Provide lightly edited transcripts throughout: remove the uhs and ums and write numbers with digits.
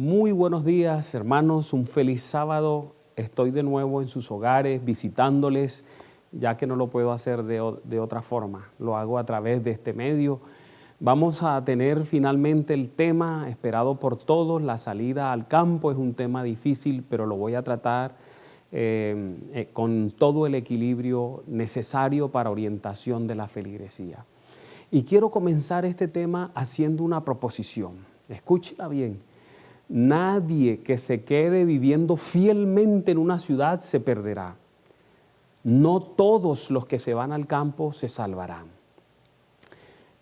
Muy buenos días, hermanos. Un feliz sábado. Estoy de nuevo en sus hogares visitándoles, ya que no lo puedo hacer de otra forma. Lo hago a través de este medio. Vamos a tener finalmente el tema esperado por todos, la salida al campo. Es un tema difícil, pero lo voy a tratar con todo el equilibrio necesario para orientación de la feligresía. Y quiero comenzar este tema haciendo una proposición. Escúchela bien. Nadie que se quede viviendo fielmente en una ciudad se perderá. No todos los que se van al campo se salvarán.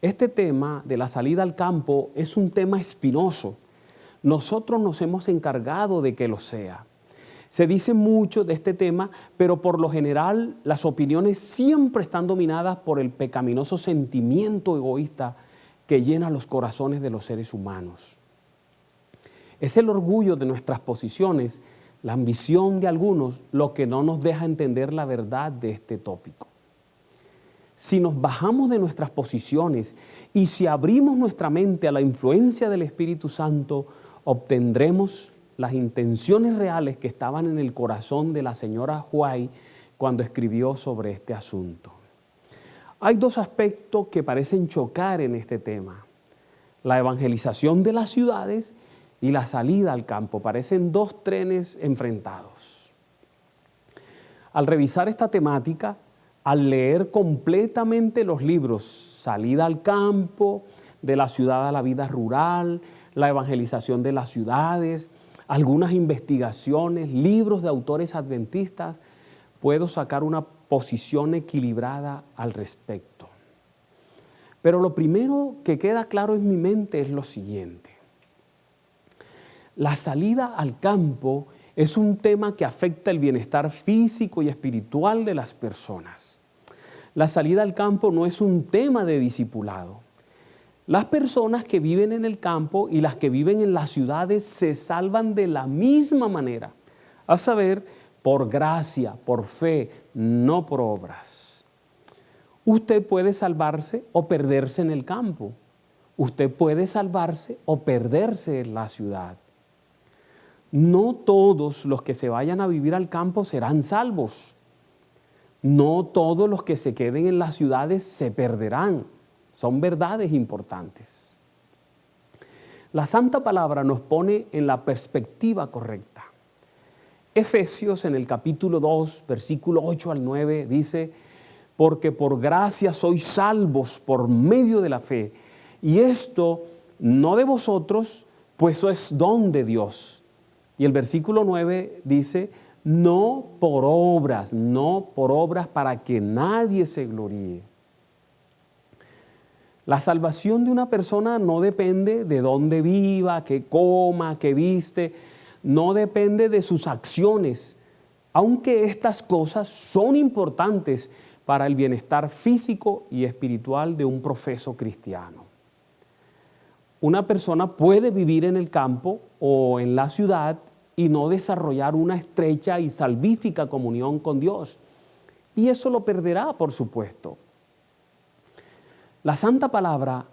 Este tema de la salida al campo es un tema espinoso. Nosotros nos hemos encargado de que lo sea. Se dice mucho de este tema, pero por lo general las opiniones siempre están dominadas por el pecaminoso sentimiento egoísta que llena los corazones de los seres humanos. Es el orgullo de nuestras posiciones, la ambición de algunos, lo que no nos deja entender la verdad de este tópico. Si nos bajamos de nuestras posiciones y si abrimos nuestra mente a la influencia del Espíritu Santo, obtendremos las intenciones reales que estaban en el corazón de la señora White cuando escribió sobre este asunto. Hay dos aspectos que parecen chocar en este tema: la evangelización de las ciudades y la salida al campo. Parecen dos trenes enfrentados. Al revisar esta temática, al leer completamente los libros Salida al campo, de la ciudad a la vida rural, la evangelización de las ciudades, algunas investigaciones, libros de autores adventistas, puedo sacar una posición equilibrada al respecto. Pero lo primero que queda claro en mi mente es lo siguiente. La salida al campo es un tema que afecta el bienestar físico y espiritual de las personas. La salida al campo no es un tema de discipulado. Las personas que viven en el campo y las que viven en las ciudades se salvan de la misma manera, a saber, por gracia, por fe, no por obras. Usted puede salvarse o perderse en el campo. Usted puede salvarse o perderse en la ciudad. No todos los que se vayan a vivir al campo serán salvos. No todos los que se queden en las ciudades se perderán. Son verdades importantes. La Santa Palabra nos pone en la perspectiva correcta. Efesios en el capítulo 2, versículo 8 al 9 dice: porque por gracia sois salvos por medio de la fe, y esto no de vosotros, pues eso es don de Dios. Y el versículo 9 dice: no por obras para que nadie se gloríe. La salvación de una persona no depende de dónde viva, qué coma, qué viste, no depende de sus acciones, aunque estas cosas son importantes para el bienestar físico y espiritual de un profeso cristiano. Una persona puede vivir en el campo o en la ciudad y no desarrollar una estrecha y salvífica comunión con Dios. Y eso lo perderá, por supuesto. La Santa Palabra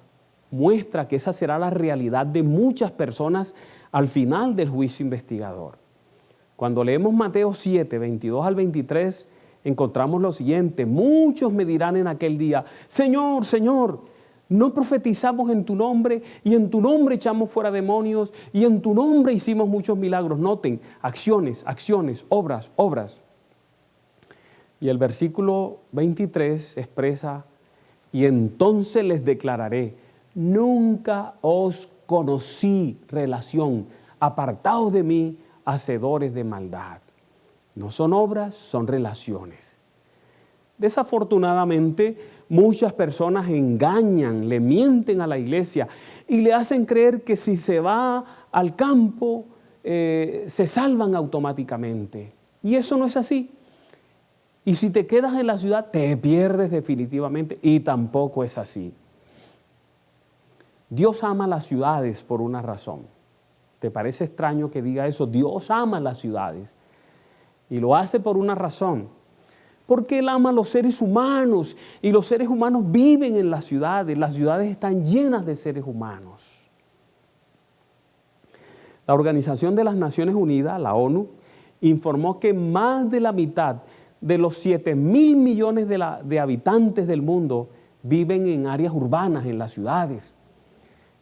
muestra que esa será la realidad de muchas personas al final del juicio investigador. Cuando leemos Mateo 7, 22 al 23, encontramos lo siguiente: muchos me dirán en aquel día: Señor, Señor, ¿no profetizamos en tu nombre y en tu nombre echamos fuera demonios y en tu nombre hicimos muchos milagros? Noten, acciones, acciones, obras, obras. Y el versículo 23 expresa: y entonces les declararé, nunca os conocí, relación, apartados de mí, hacedores de maldad. No son obras, son relaciones. Desafortunadamente, muchas personas engañan, le mienten a la iglesia y le hacen creer que si se va al campo, se salvan automáticamente. Y eso no es así. Y si te quedas en la ciudad, te pierdes definitivamente, y tampoco es así. Dios ama las ciudades por una razón. ¿Te parece extraño que diga eso? Dios ama las ciudades y lo hace por una razón. Porque Él ama a los seres humanos y los seres humanos viven en las ciudades. Las ciudades están llenas de seres humanos. La Organización de las Naciones Unidas, la ONU, informó que más de la mitad de los 7.000 millones de habitantes del mundo viven en áreas urbanas, en las ciudades.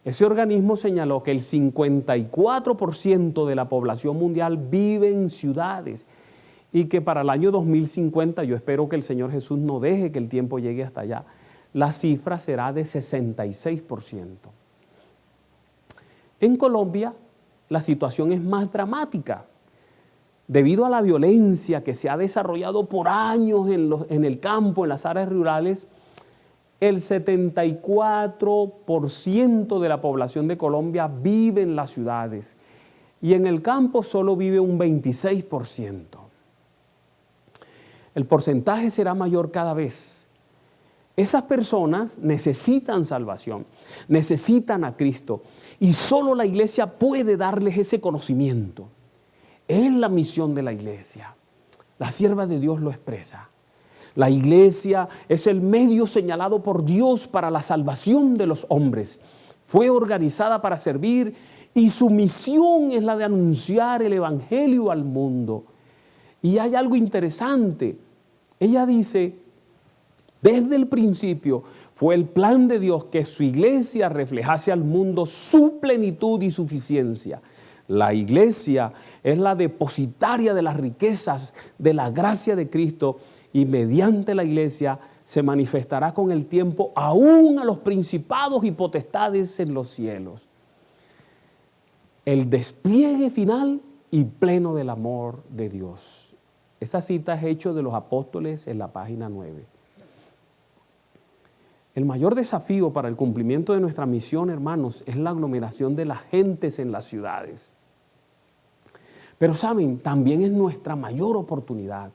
Ese organismo señaló que el 54% de la población mundial vive en ciudades y que para el año 2050, yo espero que el Señor Jesús no deje que el tiempo llegue hasta allá, la cifra será de 66%. En Colombia, la situación es más dramática. Debido a la violencia que se ha desarrollado por años en el campo, en las áreas rurales, el 74% de la población de Colombia vive en las ciudades y en el campo solo vive un 26%. El porcentaje será mayor cada vez. Esas personas necesitan salvación, necesitan a Cristo y solo la iglesia puede darles ese conocimiento. Es la misión de la iglesia. La sierva de Dios lo expresa. La iglesia es el medio señalado por Dios para la salvación de los hombres. Fue organizada para servir y su misión es la de anunciar el evangelio al mundo. Y hay algo interesante. Ella dice, desde el principio fue el plan de Dios que su iglesia reflejase al mundo su plenitud y suficiencia. La iglesia es la depositaria de las riquezas de la gracia de Cristo y mediante la iglesia se manifestará con el tiempo aún a los principados y potestades en los cielos. El despliegue final y pleno del amor de Dios. Esa cita es Hechos de los Apóstoles en la página 9. El mayor desafío para el cumplimiento de nuestra misión, hermanos, es la aglomeración de las gentes en las ciudades. Pero saben, también es nuestra mayor oportunidad.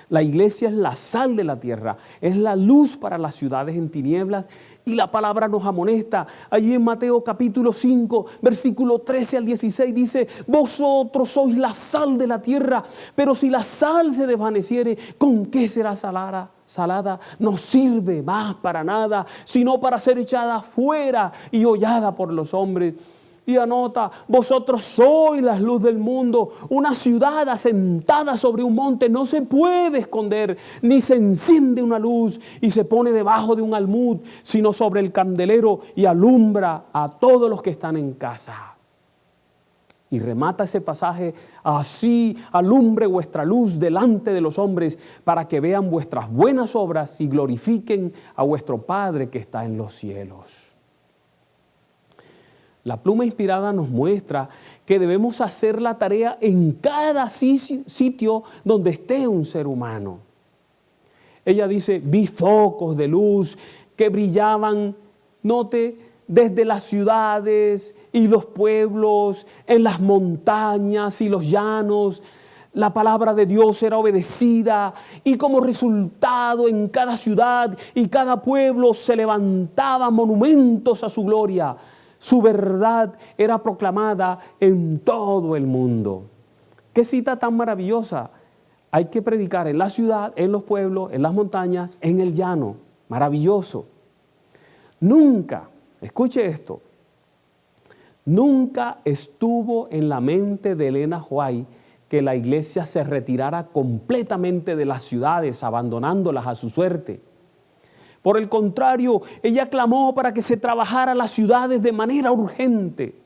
La iglesia es la sal de la tierra, es la luz para las ciudades en tinieblas y la palabra nos amonesta. Allí en Mateo capítulo 5, versículo 13 al 16 dice, vosotros sois la sal de la tierra, pero si la sal se desvaneciere, ¿con qué será salada? No sirve más para nada, sino para ser echada fuera y hollada por los hombres. Y anota, vosotros sois la luz del mundo. Una ciudad asentada sobre un monte no se puede esconder, ni se enciende una luz y se pone debajo de un almud, sino sobre el candelero y alumbra a todos los que están en casa. Y remata ese pasaje, así alumbre vuestra luz delante de los hombres, para que vean vuestras buenas obras y glorifiquen a vuestro Padre que está en los cielos. La pluma inspirada nos muestra que debemos hacer la tarea en cada sitio donde esté un ser humano. Ella dice, vi focos de luz que brillaban, note, desde las ciudades y los pueblos, en las montañas y los llanos. La palabra de Dios era obedecida y como resultado en cada ciudad y cada pueblo se levantaban monumentos a su gloria. Su verdad era proclamada en todo el mundo. ¡Qué cita tan maravillosa! Hay que predicar en la ciudad, en los pueblos, en las montañas, en el llano. Maravilloso. Nunca, escuche esto, nunca estuvo en la mente de Elena White que la iglesia se retirara completamente de las ciudades, abandonándolas a su suerte. Por el contrario, ella clamó para que se trabajara las ciudades de manera urgente.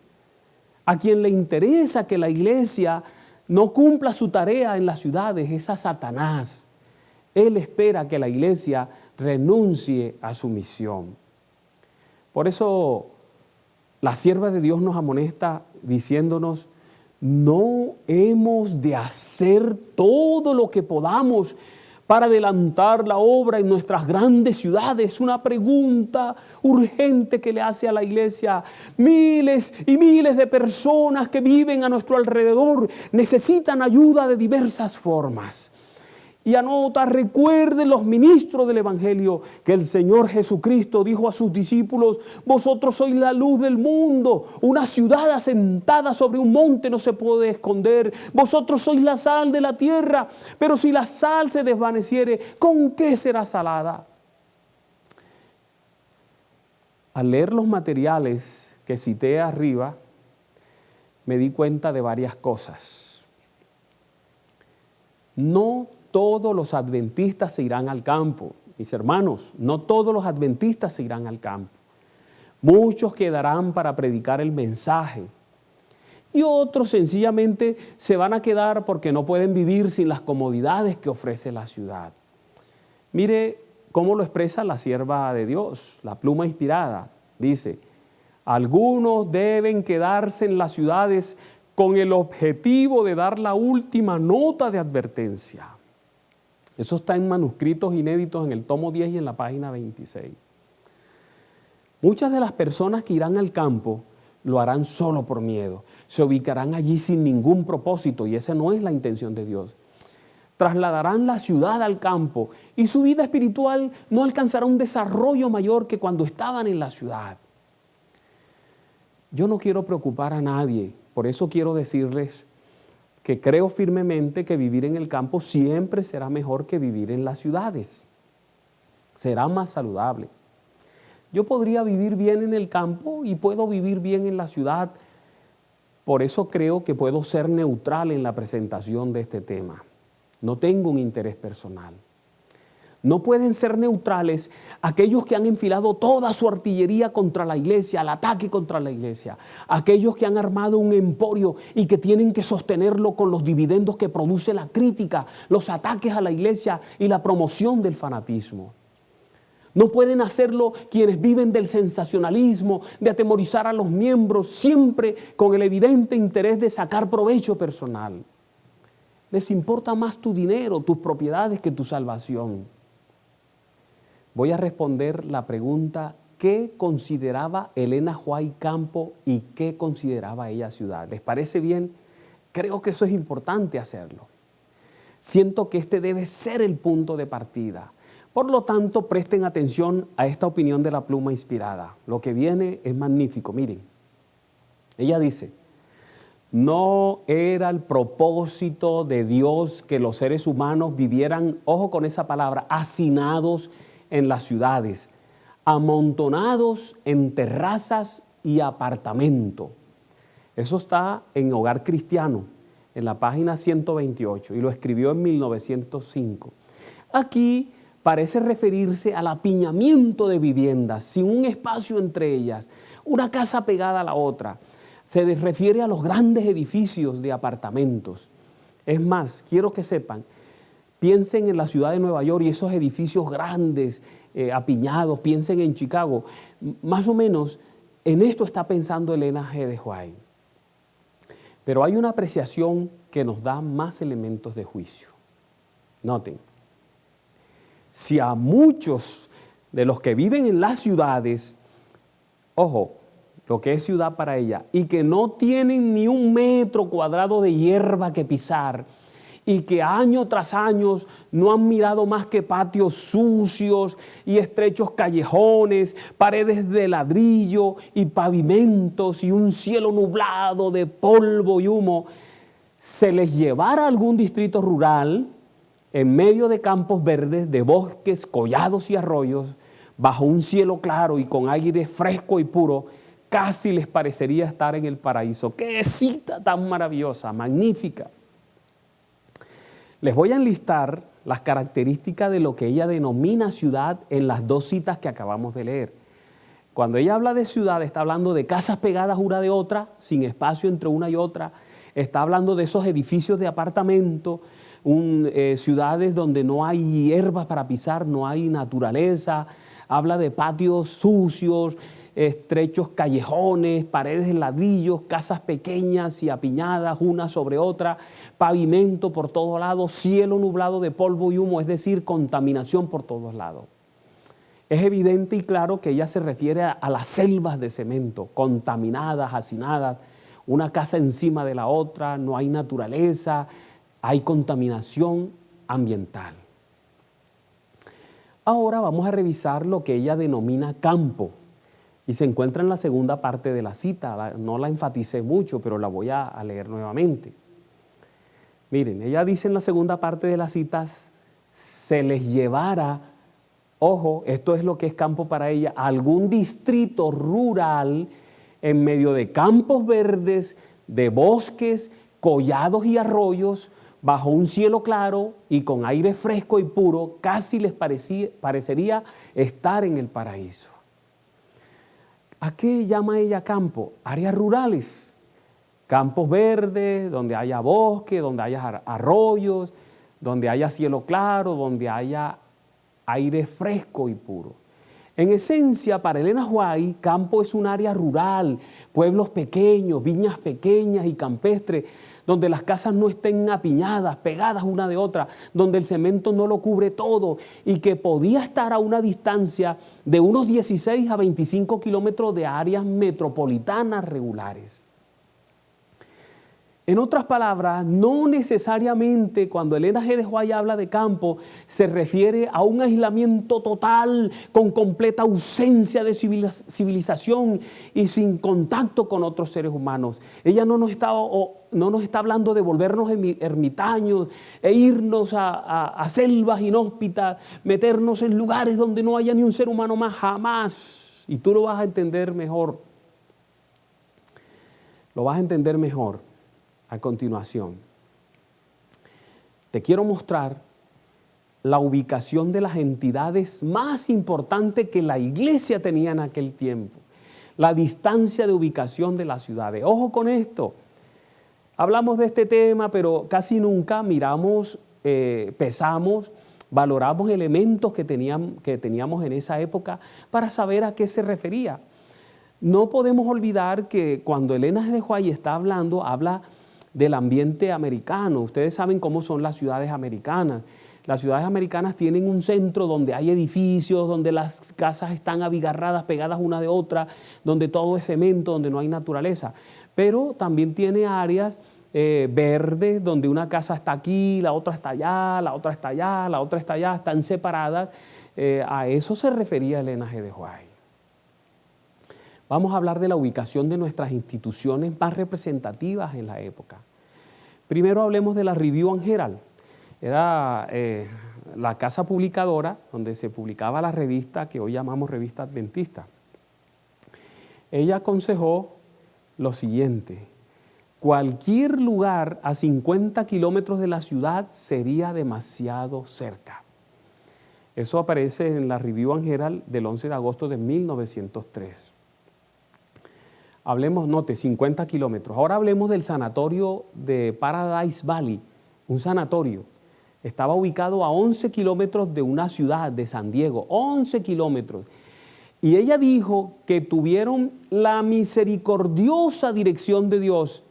A quien le interesa que la iglesia no cumpla su tarea en las ciudades es a Satanás. Él espera que la iglesia renuncie a su misión. Por eso la sierva de Dios nos amonesta diciéndonos, no hemos de hacer todo lo que podamos para adelantar la obra en nuestras grandes ciudades. Una pregunta urgente que le hace a la iglesia. Miles y miles de personas que viven a nuestro alrededor necesitan ayuda de diversas formas. Y anota, recuerden los ministros del Evangelio que el Señor Jesucristo dijo a sus discípulos, vosotros sois la luz del mundo, una ciudad asentada sobre un monte no se puede esconder, vosotros sois la sal de la tierra, pero si la sal se desvaneciere, ¿con qué será salada? Al leer los materiales que cité arriba, me di cuenta de varias cosas. No todos los adventistas se irán al campo, mis hermanos, no todos los adventistas se irán al campo. Muchos quedarán para predicar el mensaje y otros sencillamente se van a quedar porque no pueden vivir sin las comodidades que ofrece la ciudad. Mire cómo lo expresa la sierva de Dios, la pluma inspirada. Dice, algunos deben quedarse en las ciudades con el objetivo de dar la última nota de advertencia. Eso está en manuscritos inéditos en el tomo 10 y en la página 26. Muchas de las personas que irán al campo lo harán solo por miedo. Se ubicarán allí sin ningún propósito y esa no es la intención de Dios. Trasladarán la ciudad al campo y su vida espiritual no alcanzará un desarrollo mayor que cuando estaban en la ciudad. Yo no quiero preocupar a nadie, por eso quiero decirles que creo firmemente que vivir en el campo siempre será mejor que vivir en las ciudades. Será más saludable. Yo podría vivir bien en el campo y puedo vivir bien en la ciudad. Por eso creo que puedo ser neutral en la presentación de este tema. No tengo un interés personal. No pueden ser neutrales aquellos que han enfilado toda su artillería contra la iglesia, al ataque contra la iglesia. Aquellos que han armado un emporio y que tienen que sostenerlo con los dividendos que produce la crítica, los ataques a la iglesia y la promoción del fanatismo. No pueden hacerlo quienes viven del sensacionalismo, de atemorizar a los miembros, siempre con el evidente interés de sacar provecho personal. Les importa más tu dinero, tus propiedades que tu salvación. Voy a responder la pregunta, ¿qué consideraba Elena White campo y qué consideraba ella ciudad? ¿Les parece bien? Creo que eso es importante hacerlo. Siento que este debe ser el punto de partida. Por lo tanto, presten atención a esta opinión de la pluma inspirada. Lo que viene es magnífico, miren. Ella dice, no era el propósito de Dios que los seres humanos vivieran, ojo con esa palabra, hacinados en las ciudades, amontonados en terrazas y apartamentos. Eso está en Hogar Cristiano, en la página 128, y lo escribió en 1905. Aquí parece referirse al apiñamiento de viviendas, sin un espacio entre ellas, una casa pegada a la otra. Se refiere a los grandes edificios de apartamentos. Es más, quiero que sepan, piensen en la ciudad de Nueva York y esos edificios grandes, apiñados, piensen en Chicago. Más o menos en esto está pensando Elena G. de White. Pero hay una apreciación que nos da más elementos de juicio. Noten, si a muchos de los que viven en las ciudades, ojo, lo que es ciudad para ella, y que no tienen ni un metro cuadrado de hierba que pisar, y que año tras año no han mirado más que patios sucios y estrechos callejones, paredes de ladrillo y pavimentos y un cielo nublado de polvo y humo, se les llevara a algún distrito rural en medio de campos verdes, de bosques, collados y arroyos, bajo un cielo claro y con aire fresco y puro, casi les parecería estar en el paraíso. ¡Qué cita tan maravillosa, magnífica! Les voy a enlistar las características de lo que ella denomina ciudad en las dos citas que acabamos de leer. Cuando ella habla de ciudad, está hablando de casas pegadas una de otra, sin espacio entre una y otra. Está hablando de esos edificios de apartamento, ciudades donde no hay hierbas para pisar, no hay naturaleza. Habla de patios sucios, estrechos callejones, paredes de ladrillos, casas pequeñas y apiñadas una sobre otra, pavimento por todos lados, cielo nublado de polvo y humo, es decir, contaminación por todos lados. Es evidente y claro que ella se refiere a las selvas de cemento, contaminadas, hacinadas, una casa encima de la otra, no hay naturaleza, hay contaminación ambiental. Ahora vamos a revisar lo que ella denomina campo. Y se encuentra en la segunda parte de la cita, no la enfaticé mucho, pero la voy a leer nuevamente. Miren, ella dice en la segunda parte de las citas, se les llevara, ojo, esto es lo que es campo para ella, a algún distrito rural en medio de campos verdes, de bosques, collados y arroyos, bajo un cielo claro y con aire fresco y puro, casi les parecería estar en el paraíso. ¿A qué llama ella campo? Áreas rurales, campos verdes, donde haya bosque, donde haya arroyos, donde haya cielo claro, donde haya aire fresco y puro. En esencia, para Elena White, campo es un área rural, pueblos pequeños, viñas pequeñas y campestres, donde las casas no estén apiñadas, pegadas una de otra, donde el cemento no lo cubre todo y que podía estar a una distancia de unos 16 a 25 kilómetros de áreas metropolitanas regulares. En otras palabras, no necesariamente cuando Elena G. de White habla de campo se refiere a un aislamiento total con completa ausencia de civilización y sin contacto con otros seres humanos. Ella no nos está hablando de volvernos ermitaños e irnos a selvas inhóspitas, meternos en lugares donde no haya ni un ser humano más, jamás. Y tú lo vas a entender mejor. Lo vas a entender mejor. A continuación, te quiero mostrar la ubicación de las entidades más importantes que la iglesia tenía en aquel tiempo, la distancia de ubicación de las ciudades. Ojo con esto, hablamos de este tema, pero casi nunca miramos, pesamos, valoramos elementos que teníamos en esa época para saber a qué se refería. No podemos olvidar que cuando Elena G. de White está hablando, habla del ambiente americano. Ustedes saben cómo son las ciudades americanas. Las ciudades americanas tienen un centro donde hay edificios, donde las casas están abigarradas, pegadas una de otra, donde todo es cemento, donde no hay naturaleza. Pero también tiene áreas verdes, donde una casa está aquí, la otra está allá, la otra está allá, la otra está allá, están separadas. A eso se refería Elena G. de White. Vamos a hablar de la ubicación de nuestras instituciones más representativas en la época. Primero hablemos de la Review and Herald. Era la casa publicadora donde se publicaba la revista que hoy llamamos Revista Adventista. Ella aconsejó lo siguiente: cualquier lugar a 50 kilómetros de la ciudad sería demasiado cerca. Eso aparece en la Review and Herald del 11 de agosto de 1903. Hablemos, note, 50 kilómetros. Ahora hablemos del sanatorio de Paradise Valley, un sanatorio. Estaba ubicado a 11 kilómetros de una ciudad, de San Diego, 11 kilómetros. Y ella dijo que tuvieron la misericordiosa dirección de Dios.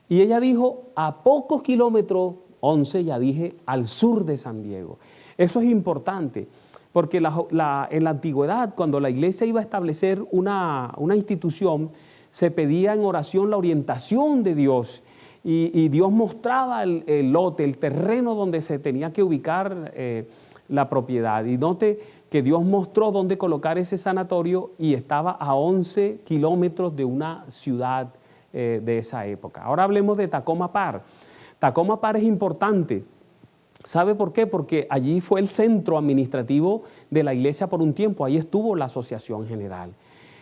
Y ella dijo, a pocos kilómetros, 11, ya dije, al sur de San Diego. Eso es importante, porque en la antigüedad, cuando la iglesia iba a establecer una institución, se pedía en oración la orientación de Dios y Dios mostraba el lote, el terreno donde se tenía que ubicar la propiedad. Y note que Dios mostró dónde colocar ese sanatorio y estaba a 11 kilómetros de una ciudad de esa época. Ahora hablemos de Takoma Park. Takoma Park es importante. ¿Sabe por qué? Porque allí fue el centro administrativo de la iglesia por un tiempo. Ahí estuvo la asociación general.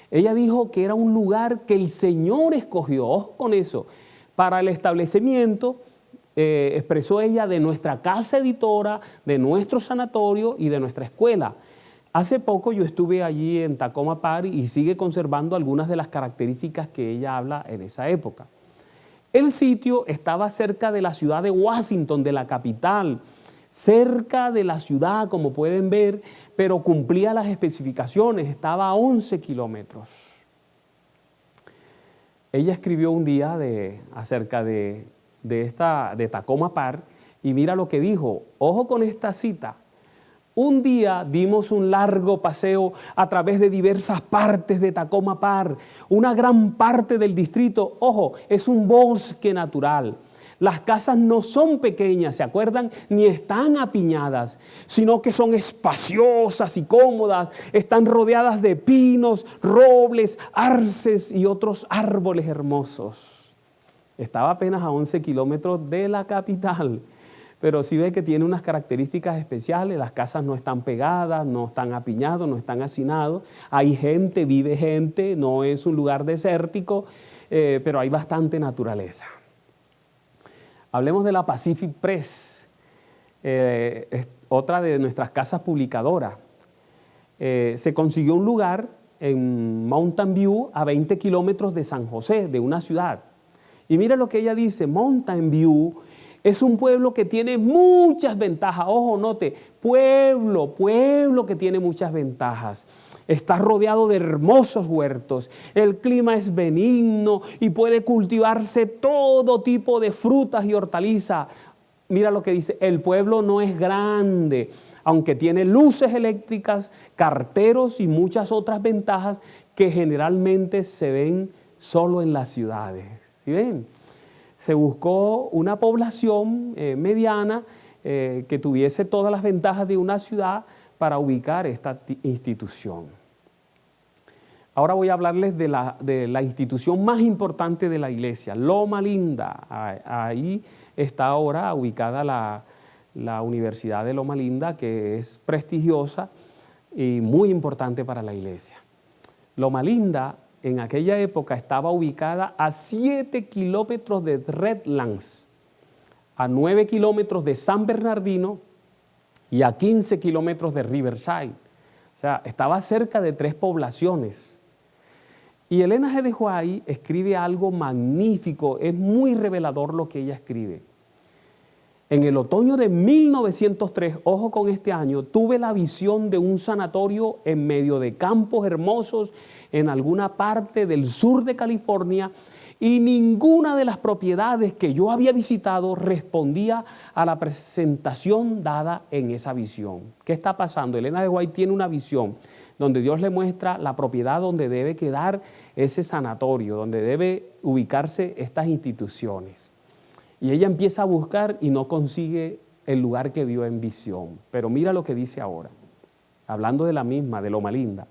Ella dijo que era un lugar que el Señor escogió, ojo con eso, para el establecimiento, expresó ella, de nuestra casa editora, de nuestro sanatorio y de nuestra escuela. Hace poco yo estuve allí en Takoma Park y sigue conservando algunas de las características que ella habla en esa época. El sitio estaba cerca de la ciudad de Washington, de la capital, cerca de la ciudad, como pueden ver, pero cumplía las especificaciones, estaba a 11 kilómetros. Ella escribió un día acerca de Takoma Park y mira lo que dijo. Ojo con esta cita. Un día dimos un largo paseo a través de diversas partes de Takoma Park. Una gran parte del distrito, ojo, es un bosque natural. Las casas no son pequeñas, ¿se acuerdan? Ni están apiñadas, sino que son espaciosas y cómodas. Están rodeadas de pinos, robles, arces y otros árboles hermosos. Estaba apenas a 11 kilómetros de la capital, pero sí ve que tiene unas características especiales. Las casas no están pegadas, no están apiñadas, no están hacinados. Hay gente, vive gente, no es un lugar desértico. pero hay bastante naturaleza. Hablemos de la Pacific Press, es otra de nuestras casas publicadoras. Se consiguió un lugar en Mountain View, a 20 kilómetros de San José, de una ciudad. Y mira lo que ella dice: Mountain View es un pueblo que tiene muchas ventajas. Ojo, note, pueblo que tiene muchas ventajas. Está rodeado de hermosos huertos, el clima es benigno y puede cultivarse todo tipo de frutas y hortalizas. Mira lo que dice: el pueblo no es grande, aunque tiene luces eléctricas, carteros y muchas otras ventajas que generalmente se ven solo en las ciudades. ¿Sí ven? Se buscó una población mediana que tuviese todas las ventajas de una ciudad para ubicar esta institución. Ahora voy a hablarles de la institución más importante de la iglesia, Loma Linda. Ahí está ahora ubicada la Universidad de Loma Linda, que es prestigiosa y muy importante para la iglesia. Loma Linda en aquella época estaba ubicada a 7 kilómetros de Redlands, a 9 kilómetros de San Bernardino y a 15 kilómetros de Riverside. O sea, estaba cerca de 3 poblaciones. Y Elena G. de White escribe algo magnífico, es muy revelador lo que ella escribe. En el otoño de 1903, ojo con este año, tuve la visión de un sanatorio en medio de campos hermosos en alguna parte del sur de California, y ninguna de las propiedades que yo había visitado respondía a la presentación dada en esa visión. ¿Qué está pasando? Elena de White tiene una visión donde Dios le muestra la propiedad donde debe quedar ese sanatorio, donde debe ubicarse estas instituciones. Y ella empieza a buscar y no consigue el lugar que vio en visión. Pero mira lo que dice ahora, hablando de la misma, de Loma Linda.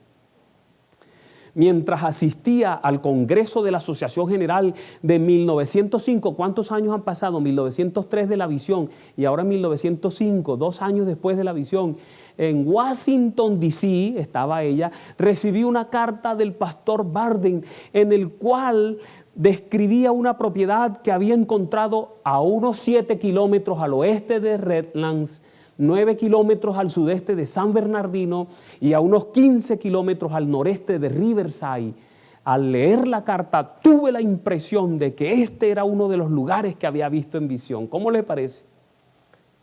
Mientras asistía al Congreso de la Asociación General de 1905, ¿cuántos años han pasado? 1903 de la visión y ahora 1905, 2 años después de la visión. En Washington, D.C., estaba ella, recibí una carta del pastor Barden en el cual describía una propiedad que había encontrado a unos 7 kilómetros al oeste de Redlands, 9 kilómetros al sudeste de San Bernardino y a unos 15 kilómetros al noreste de Riverside. Al leer la carta tuve la impresión de que este era uno de los lugares que había visto en visión. ¿Cómo le parece?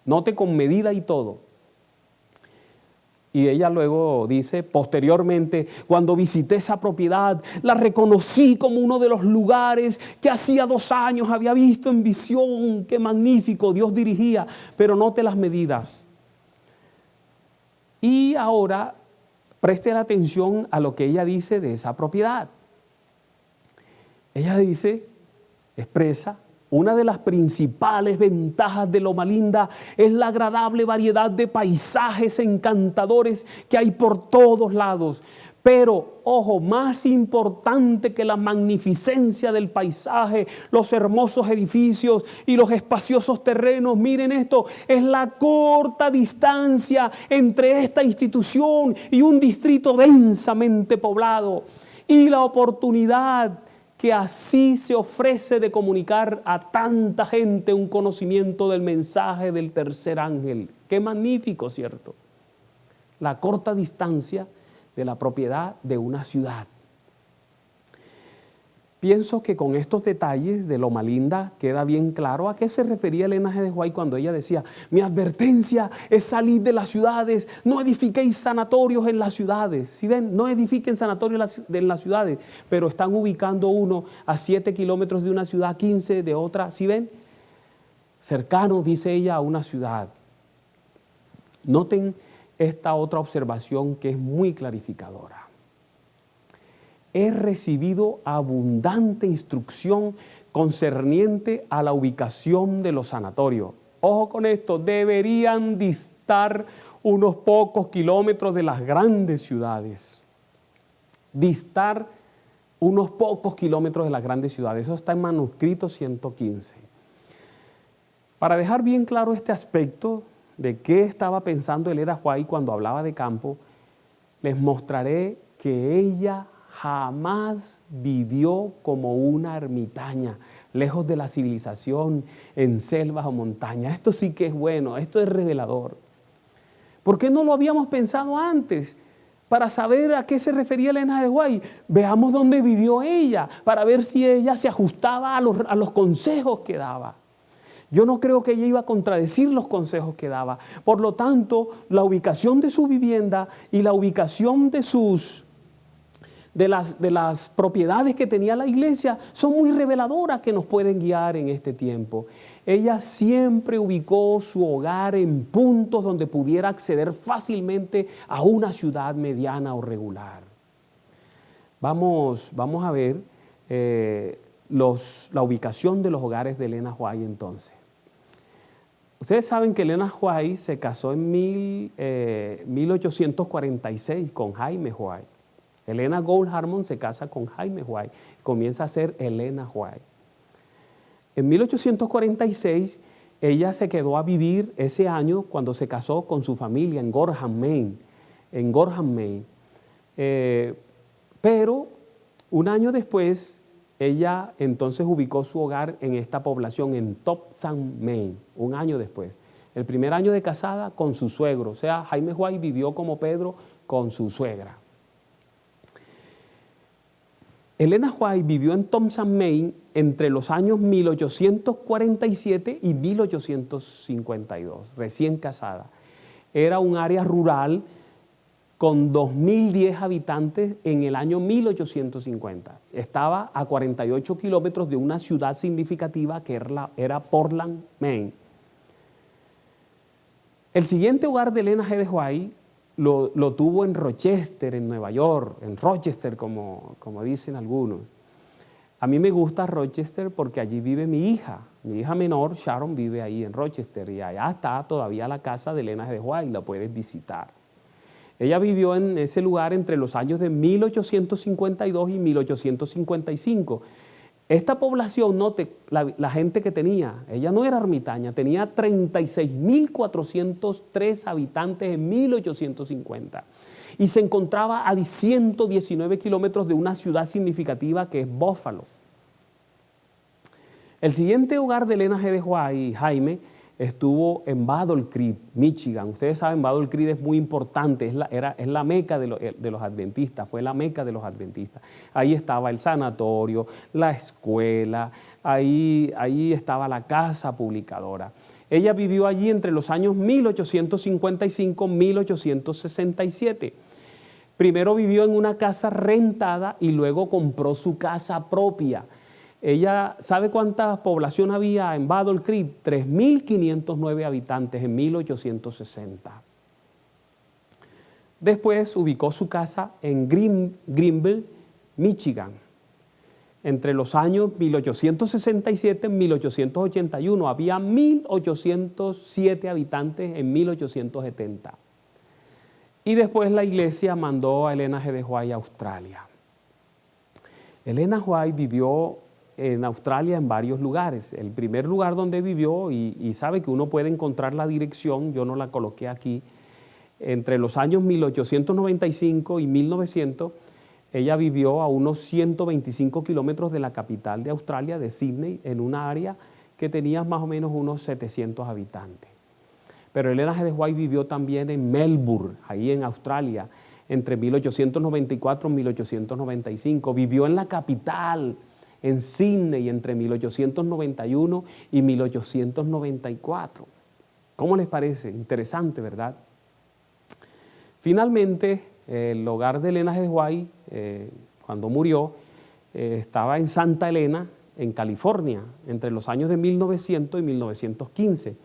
Note, con medida y todo. Y ella luego dice, posteriormente, cuando visité esa propiedad, la reconocí como uno de los lugares que hacía 2 años había visto en visión. ¡Qué magnífico! Dios dirigía, pero note las medidas. Y ahora preste la atención a lo que ella dice de esa propiedad. Ella dice, expresa: una de las principales ventajas de Loma Linda es la agradable variedad de paisajes encantadores que hay por todos lados. Pero, ojo, más importante que la magnificencia del paisaje, los hermosos edificios y los espaciosos terrenos, miren esto, es la corta distancia entre esta institución y un distrito densamente poblado y la oportunidad que así se ofrece de comunicar a tanta gente un conocimiento del mensaje del tercer ángel. ¡Qué magnífico!, ¿cierto? La corta distancia de la propiedad de una ciudad. Pienso que con estos detalles de Loma Linda queda bien claro a qué se refería Elena G. de White cuando ella decía: mi advertencia es salir de las ciudades, no edifiquéis sanatorios en las ciudades. ¿Sí ven? No edifiquen sanatorios en las ciudades, pero están ubicando uno a 7 kilómetros de una ciudad, 15 de otra. ¿Sí ven? Cercano, dice ella, a una ciudad. Noten esta otra observación que es muy clarificadora. He recibido abundante instrucción concerniente a la ubicación de los sanatorios. Ojo con esto, deberían distar unos pocos kilómetros de las grandes ciudades. Distar unos pocos kilómetros de las grandes ciudades. Eso está en manuscrito 115. Para dejar bien claro este aspecto de qué estaba pensando Elena White cuando hablaba de campo, les mostraré que ella jamás vivió como una ermitaña, lejos de la civilización, en selvas o montañas. Esto sí que es bueno, esto es revelador. ¿Por qué no lo habíamos pensado antes? Para saber a qué se refería Elena G. de White. Veamos dónde vivió ella, para ver si ella se ajustaba a los consejos que daba. Yo no creo que ella iba a contradecir los consejos que daba. Por lo tanto, la ubicación de su vivienda y la ubicación de las propiedades que tenía la iglesia son muy reveladoras que nos pueden guiar en este tiempo. Ella siempre ubicó su hogar en puntos donde pudiera acceder fácilmente a una ciudad mediana o regular. Vamos a ver la ubicación de los hogares de Elena White entonces. Ustedes saben que Elena White se casó en 1846 con Jaime White. Elena Gould Harmon se casa con Jaime White, comienza a ser Elena White. En 1846 ella se quedó a vivir ese año cuando se casó con su familia en Gorham, Maine. Pero un año después ella entonces ubicó su hogar en esta población en Thompson, Maine, un año después. El primer año de casada con su suegro, o sea, Jaime White vivió como Pedro con su suegra. Elena White vivió en Thompson, Maine entre los años 1847 y 1852, recién casada. Era un área rural con 2.010 habitantes en el año 1850. Estaba a 48 kilómetros de una ciudad significativa que era Portland, Maine. El siguiente hogar de Elena G. de White lo tuvo en Rochester, en Nueva York, en Rochester, como dicen algunos. A mí me gusta Rochester porque allí vive mi hija menor, Sharon, vive ahí en Rochester y allá está todavía la casa de Elena G. de White, la puedes visitar. Ella vivió en ese lugar entre los años de 1852 y 1855. Esta población, note la gente que tenía, ella no era ermitaña, tenía 36.403 habitantes en 1850 y se encontraba a 119 kilómetros de una ciudad significativa que es Buffalo. El siguiente hogar de Elena G. de White y Jaime estuvo en Battle Creek, Michigan. Ustedes saben, Battle Creek es muy importante, es la meca de los adventistas, fue la meca de los adventistas. Ahí estaba el sanatorio, la escuela, ahí estaba la casa publicadora. Ella vivió allí entre los años 1855 y 1867. Primero vivió en una casa rentada y luego compró su casa propia. Ella, ¿sabe cuánta población había en Battle Creek? 3.509 habitantes en 1860. Después ubicó su casa en Greenville, Michigan. Entre los años 1867 y 1881 había 1.807 habitantes en 1870. Y después la iglesia mandó a Elena G. de White a Australia. Elena White vivió en Australia en varios lugares. El primer lugar donde vivió, y sabe que uno puede encontrar la dirección, yo no la coloqué aquí, entre los años 1895 y 1900, ella vivió a unos 125 kilómetros de la capital de Australia, de Sydney, en una área que tenía más o menos unos 700 habitantes. Pero Elena G. de White vivió también en Melbourne, ahí en Australia, entre 1894 y 1895. Vivió en la capital, en Sydney, entre 1891 y 1894. ¿Cómo les parece? Interesante, ¿verdad? Finalmente, el hogar de Elena G. de White, cuando murió, estaba en Santa Elena, en California, entre los años de 1900 y 1915.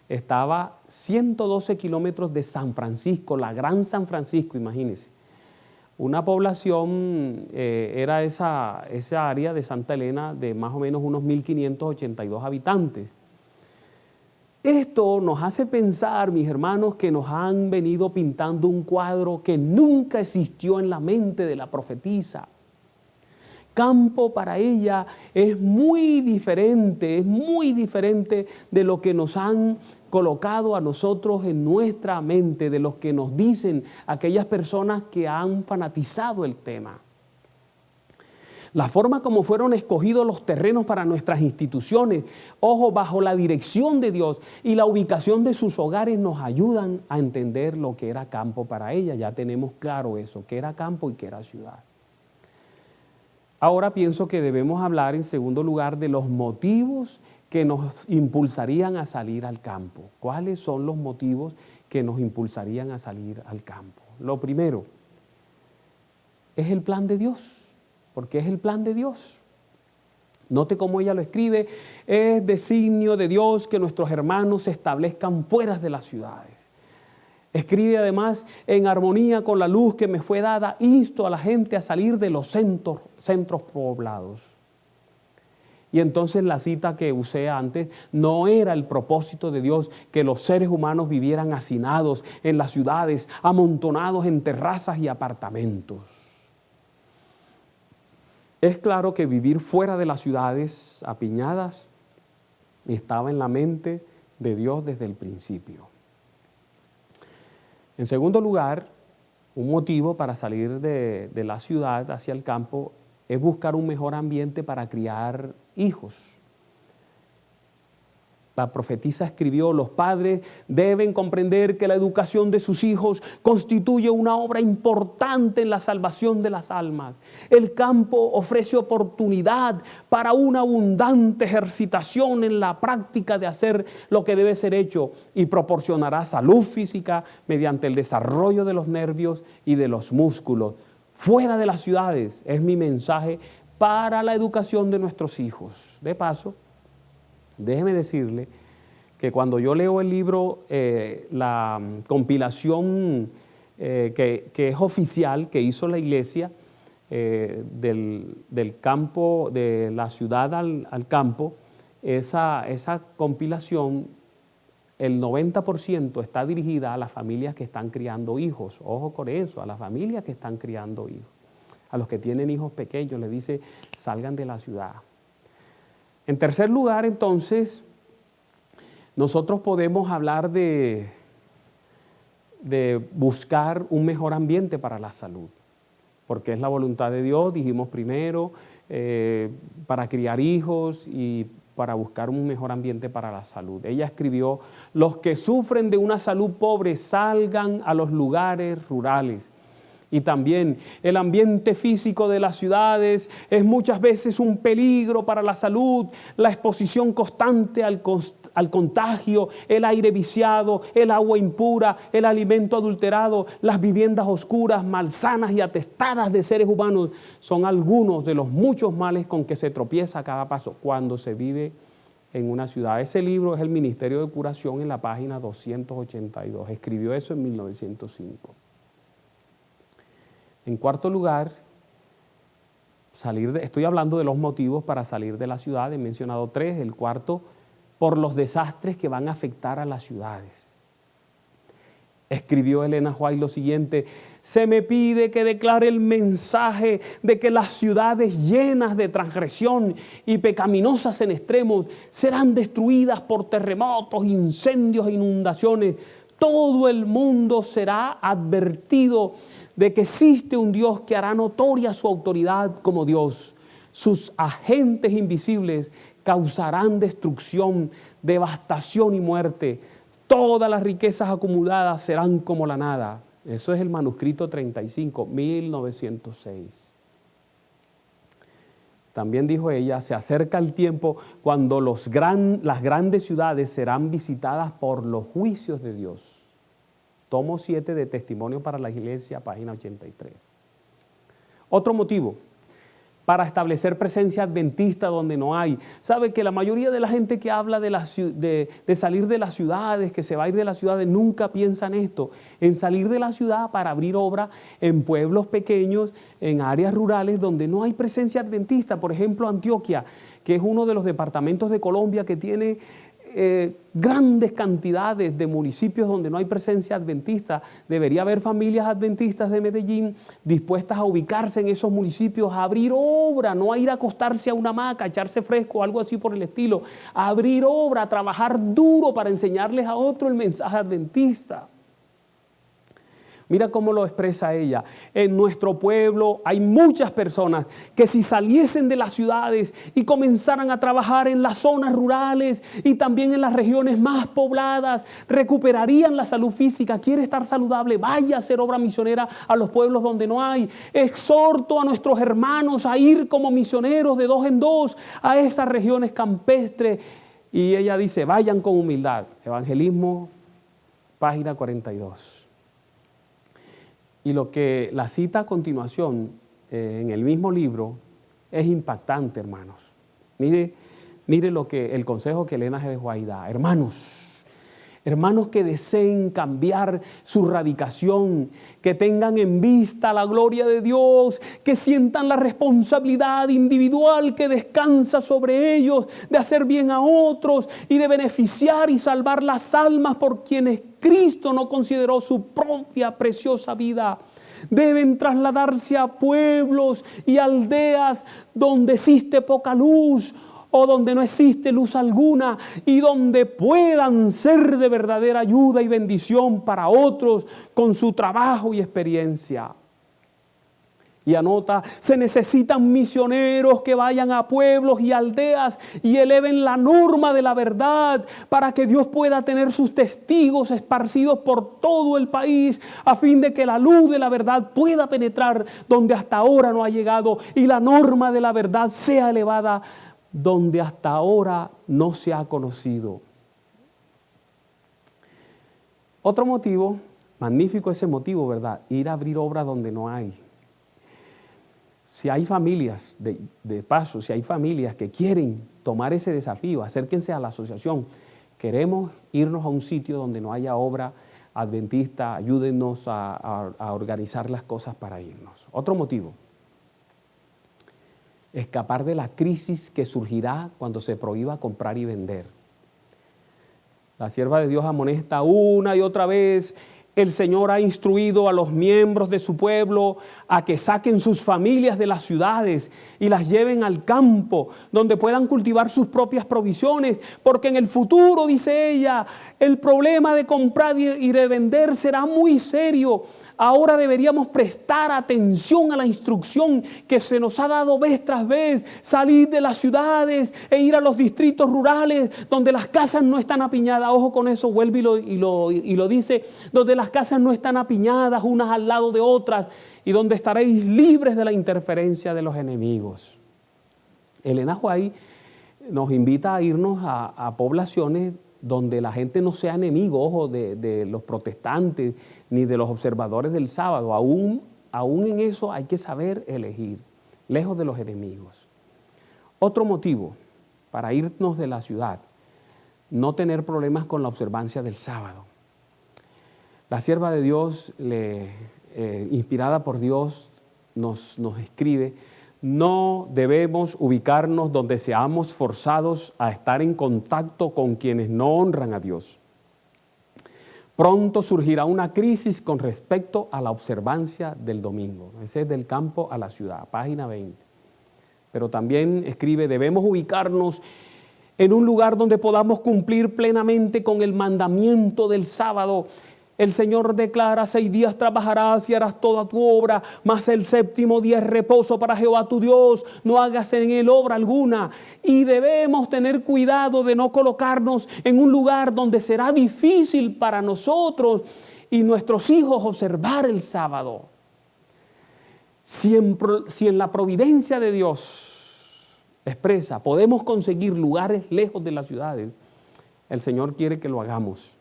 Estaba a 112 kilómetros de San Francisco, la Gran San Francisco, imagínense. Una población, era esa área de Santa Elena de más o menos unos 1.582 habitantes. Esto nos hace pensar, mis hermanos, que nos han venido pintando un cuadro que nunca existió en la mente de la profetisa. Campo para ella es muy diferente de lo que nos han colocado a nosotros en nuestra mente, de los que nos dicen aquellas personas que han fanatizado el tema. La forma como fueron escogidos los terrenos para nuestras instituciones, ojo, bajo la dirección de Dios y la ubicación de sus hogares nos ayudan a entender lo que era campo para ella. Ya tenemos claro eso, qué era campo y qué era ciudad. Ahora pienso que debemos hablar en segundo lugar de los motivos que nos impulsarían a salir al campo. ¿Cuáles son los motivos que nos impulsarían a salir al campo? Lo primero es el plan de Dios. Porque es el plan de Dios. Note cómo ella lo escribe, es designio de Dios que nuestros hermanos se establezcan fuera de las ciudades. Escribe además, en armonía con la luz que me fue dada, insto a la gente a salir de los centros poblados. Y entonces la cita que usé antes, no era el propósito de Dios que los seres humanos vivieran hacinados en las ciudades, amontonados en terrazas y apartamentos. Es claro que vivir fuera de las ciudades apiñadas estaba en la mente de Dios desde el principio. En segundo lugar, un motivo para salir de la ciudad hacia el campo es buscar un mejor ambiente para criar hijos. La profetisa escribió, los padres deben comprender que la educación de sus hijos constituye una obra importante en la salvación de las almas. El campo ofrece oportunidad para una abundante ejercitación en la práctica de hacer lo que debe ser hecho y proporcionará salud física mediante el desarrollo de los nervios y de los músculos. Fuera de las ciudades es mi mensaje para la educación de nuestros hijos. De paso, déjeme decirle que cuando yo leo el libro, la compilación que es oficial que hizo la iglesia del campo, de la ciudad al campo, esa compilación, el 90% está dirigida a las familias que están criando hijos. Ojo con eso, a las familias que están criando hijos. A los que tienen hijos pequeños les dice, salgan de la ciudad. En tercer lugar, entonces, nosotros podemos hablar de buscar un mejor ambiente para la salud, porque es la voluntad de Dios, dijimos primero, para criar hijos y para buscar un mejor ambiente para la salud. Ella escribió, los que sufren de una salud pobre salgan a los lugares rurales. Y también el ambiente físico de las ciudades es muchas veces un peligro para la salud, la exposición constante al contagio, el aire viciado, el agua impura, el alimento adulterado, las viviendas oscuras, malsanas y atestadas de seres humanos son algunos de los muchos males con que se tropieza a cada paso cuando se vive en una ciudad. Ese libro es El Ministerio de Curación en la página 282. Escribió eso en 1905. En cuarto lugar, estoy hablando de los motivos para salir de la ciudad, he mencionado tres. El cuarto, por los desastres que van a afectar a las ciudades. Escribió Elena White lo siguiente, se me pide que declare el mensaje de que las ciudades llenas de transgresión y pecaminosas en extremos serán destruidas por terremotos, incendios e inundaciones. Todo el mundo será advertido de que existe un Dios que hará notoria su autoridad como Dios. Sus agentes invisibles causarán destrucción, devastación y muerte. Todas las riquezas acumuladas serán como la nada. Eso es el manuscrito 35, 1906. También dijo ella, se acerca el tiempo cuando las grandes ciudades serán visitadas por los juicios de Dios. Tomo 7 de Testimonio para la Iglesia, página 83. Otro motivo para establecer presencia adventista donde no hay. Sabe que la mayoría de la gente que habla de salir de las ciudades, que se va a ir de las ciudades, nunca piensa en esto, en salir de la ciudad para abrir obra en pueblos pequeños, en áreas rurales donde no hay presencia adventista. Por ejemplo, Antioquia, que es uno de los departamentos de Colombia que tiene grandes cantidades de municipios donde no hay presencia adventista. Debería haber familias adventistas de Medellín dispuestas a ubicarse en esos municipios, a abrir obra, no a ir a acostarse a una hamaca, a echarse fresco, algo así por el estilo, a abrir obra, a trabajar duro para enseñarles a otro el mensaje adventista. Mira cómo lo expresa ella. En nuestro pueblo hay muchas personas que si saliesen de las ciudades y comenzaran a trabajar en las zonas rurales y también en las regiones más pobladas, recuperarían la salud física. ¿Quiere estar saludable? Vaya a hacer obra misionera a los pueblos donde no hay. Exhorto a nuestros hermanos a ir como misioneros de 2 en 2 a esas regiones campestres. Y ella dice, vayan con humildad. Evangelismo, página 42. Y lo que la cita a continuación en el mismo libro es impactante, hermanos. Mire el consejo que Elena G. de White da. Hermanos que deseen cambiar su radicación, que tengan en vista la gloria de Dios, que sientan la responsabilidad individual que descansa sobre ellos de hacer bien a otros y de beneficiar y salvar las almas por quienes Cristo no consideró su propia preciosa vida. Deben trasladarse a pueblos y aldeas donde existe poca luz o donde no existe luz alguna y donde puedan ser de verdadera ayuda y bendición para otros con su trabajo y experiencia. Y anota, se necesitan misioneros que vayan a pueblos y aldeas y eleven la norma de la verdad para que Dios pueda tener sus testigos esparcidos por todo el país a fin de que la luz de la verdad pueda penetrar donde hasta ahora no ha llegado y la norma de la verdad sea elevada donde hasta ahora no se ha conocido. Otro motivo, magnífico ese motivo, ¿verdad? Ir a abrir obra donde no hay. Si hay familias, de paso, si hay familias que quieren tomar ese desafío, acérquense a la asociación. Queremos irnos a un sitio donde no haya obra adventista, ayúdennos a organizar las cosas para irnos. Otro motivo, escapar de la crisis que surgirá cuando se prohíba comprar y vender. La sierva de Dios amonesta una y otra vez. El Señor ha instruido a los miembros de su pueblo a que saquen sus familias de las ciudades y las lleven al campo, donde puedan cultivar sus propias provisiones, porque en el futuro, dice ella, el problema de comprar y de vender será muy serio. Ahora deberíamos prestar atención a la instrucción que se nos ha dado vez tras vez, salir de las ciudades e ir a los distritos rurales donde las casas no están apiñadas. Ojo con eso, vuelve y lo dice, donde las casas no están apiñadas unas al lado de otras y donde estaréis libres de la interferencia de los enemigos. Elena White nos invita a irnos a poblaciones donde la gente no sea enemigo, ojo, de los protestantes ni de los observadores del sábado. Aún en eso hay que saber elegir, lejos de los enemigos. Otro motivo para irnos de la ciudad, no tener problemas con la observancia del sábado. La sierva de Dios, inspirada por Dios, nos escribe: no debemos ubicarnos donde seamos forzados a estar en contacto con quienes no honran a Dios. Pronto surgirá una crisis con respecto a la observancia del domingo. Ese es del campo a la ciudad, página 20. Pero también escribe, debemos ubicarnos en un lugar donde podamos cumplir plenamente con el mandamiento del sábado. El Señor declara, 6 días trabajarás y harás toda tu obra, mas el 7º día es reposo para Jehová tu Dios, no hagas en él obra alguna. Y debemos tener cuidado de no colocarnos en un lugar donde será difícil para nosotros y nuestros hijos observar el sábado. Si en la providencia de Dios expresa, podemos conseguir lugares lejos de las ciudades, el Señor quiere que lo hagamos.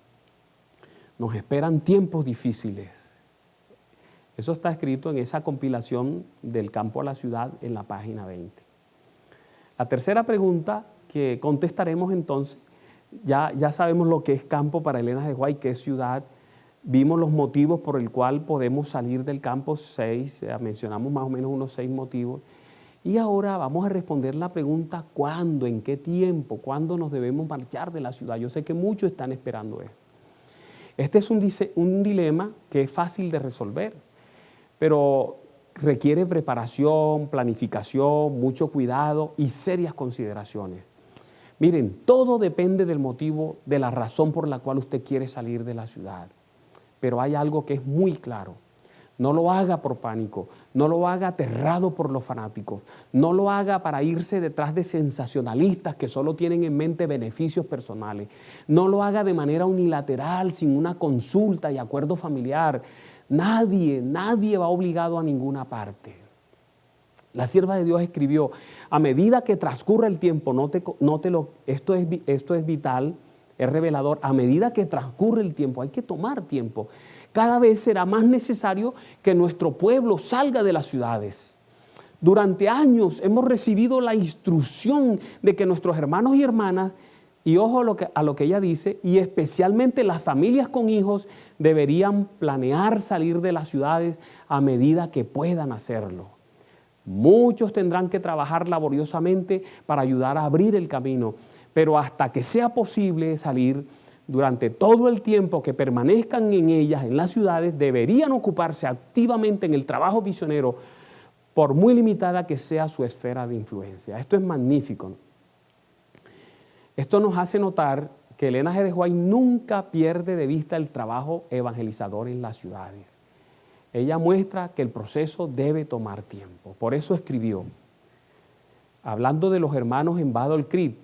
Nos esperan tiempos difíciles. Eso está escrito en esa compilación del campo a la ciudad en la página 20. La tercera pregunta que contestaremos entonces, ya sabemos lo que es campo para Elena G. de White, que es ciudad. Vimos los motivos por el cual podemos salir del campo, 6, mencionamos más o menos unos 6 motivos. Y ahora vamos a responder la pregunta, ¿cuándo? ¿En qué tiempo? ¿Cuándo nos debemos marchar de la ciudad? Yo sé que muchos están esperando esto. Este es un dilema que es fácil de resolver, pero requiere preparación, planificación, mucho cuidado y serias consideraciones. Miren, todo depende del motivo, de la razón por la cual usted quiere salir de la ciudad. pero hay algo que es muy claro. No lo haga por pánico, no lo haga aterrado por los fanáticos, no lo haga para irse detrás de sensacionalistas que solo tienen en mente beneficios personales, no lo haga de manera unilateral, sin una consulta y acuerdo familiar. Nadie va obligado a ninguna parte. La sierva de Dios escribió, a medida que transcurra el tiempo, esto es vital, es revelador, a medida que transcurre el tiempo, hay que tomar tiempo. Cada vez será más necesario que nuestro pueblo salga de las ciudades. Durante años hemos recibido la instrucción de que nuestros hermanos y hermanas, y ojo a lo que ella dice, y especialmente las familias con hijos, deberían planear salir de las ciudades a medida que puedan hacerlo. Muchos tendrán que trabajar laboriosamente para ayudar a abrir el camino, pero hasta que sea posible salir, durante todo el tiempo que permanezcan en ellas, en las ciudades, deberían ocuparse activamente en el trabajo misionero, por muy limitada que sea su esfera de influencia. Esto es magnífico. Esto nos hace notar que Elena G. de White nunca pierde de vista el trabajo evangelizador en las ciudades. Ella muestra que el proceso debe tomar tiempo. Por eso escribió, hablando de los hermanos en Battle Creek,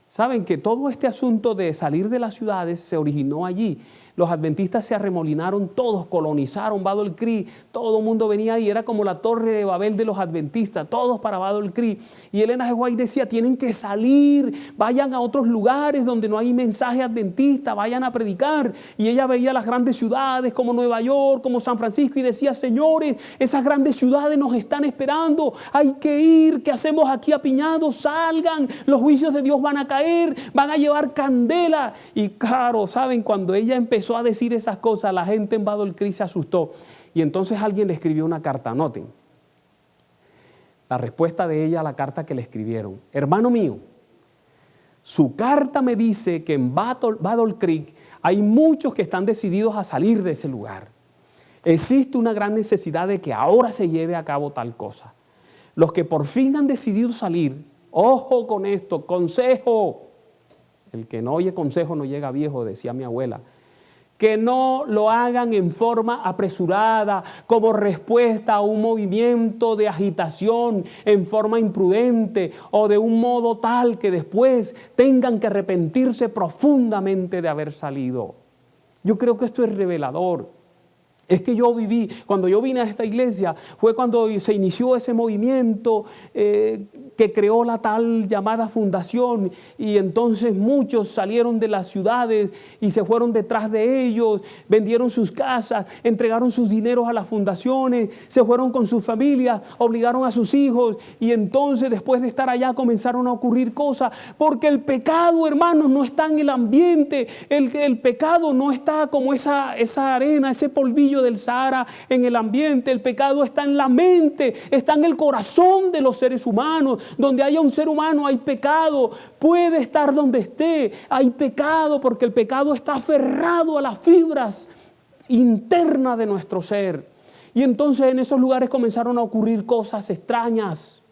saben que todo este asunto de salir de las ciudades se originó allí. Los adventistas se arremolinaron todos, colonizaron Battle Creek, todo el mundo venía ahí, era como la torre de Babel de los adventistas, todos para Battle Creek. Y Elena G. White decía, tienen que salir, vayan a otros lugares donde no hay mensaje adventista, vayan a predicar. Y ella veía las grandes ciudades como Nueva York, como San Francisco y decía, señores, esas grandes ciudades nos están esperando, hay que ir, ¿qué hacemos aquí apiñados? Salgan, los juicios de Dios van a caer, van a llevar candela. Y claro, saben, cuando ella empezó a decir esas cosas, la gente en Battle Creek se asustó. Y entonces alguien le escribió una carta, anoten. La respuesta de ella a la carta que le escribieron. Hermano mío, su carta me dice que en Battle Creek hay muchos que están decididos a salir de ese lugar. Existe una gran necesidad de que ahora se lleve a cabo tal cosa. Los que por fin han decidido salir, ojo con esto, consejo. El que no oye consejo no llega viejo, decía mi abuela. Que no lo hagan en forma apresurada, como respuesta a un movimiento de agitación, en forma imprudente o de un modo tal que después tengan que arrepentirse profundamente de haber salido. Yo creo que esto es revelador. Es que yo viví, cuando yo vine a esta iglesia, fue cuando se inició ese movimiento que creó la tal llamada fundación, y entonces muchos salieron de las ciudades y se fueron detrás de ellos, vendieron sus casas, entregaron sus dineros a las fundaciones, se fueron con sus familias, obligaron a sus hijos, y entonces después de estar allá comenzaron a ocurrir cosas, porque el pecado, hermanos, no está en el ambiente, el pecado no está como esa arena, ese polvillo del Sahara en el ambiente. El pecado está en la mente, está en el corazón de los seres humanos. Donde haya un ser humano hay pecado, puede estar donde esté, hay pecado, porque el pecado está aferrado a las fibras internas de nuestro ser. Y entonces en esos lugares comenzaron a ocurrir cosas extrañas,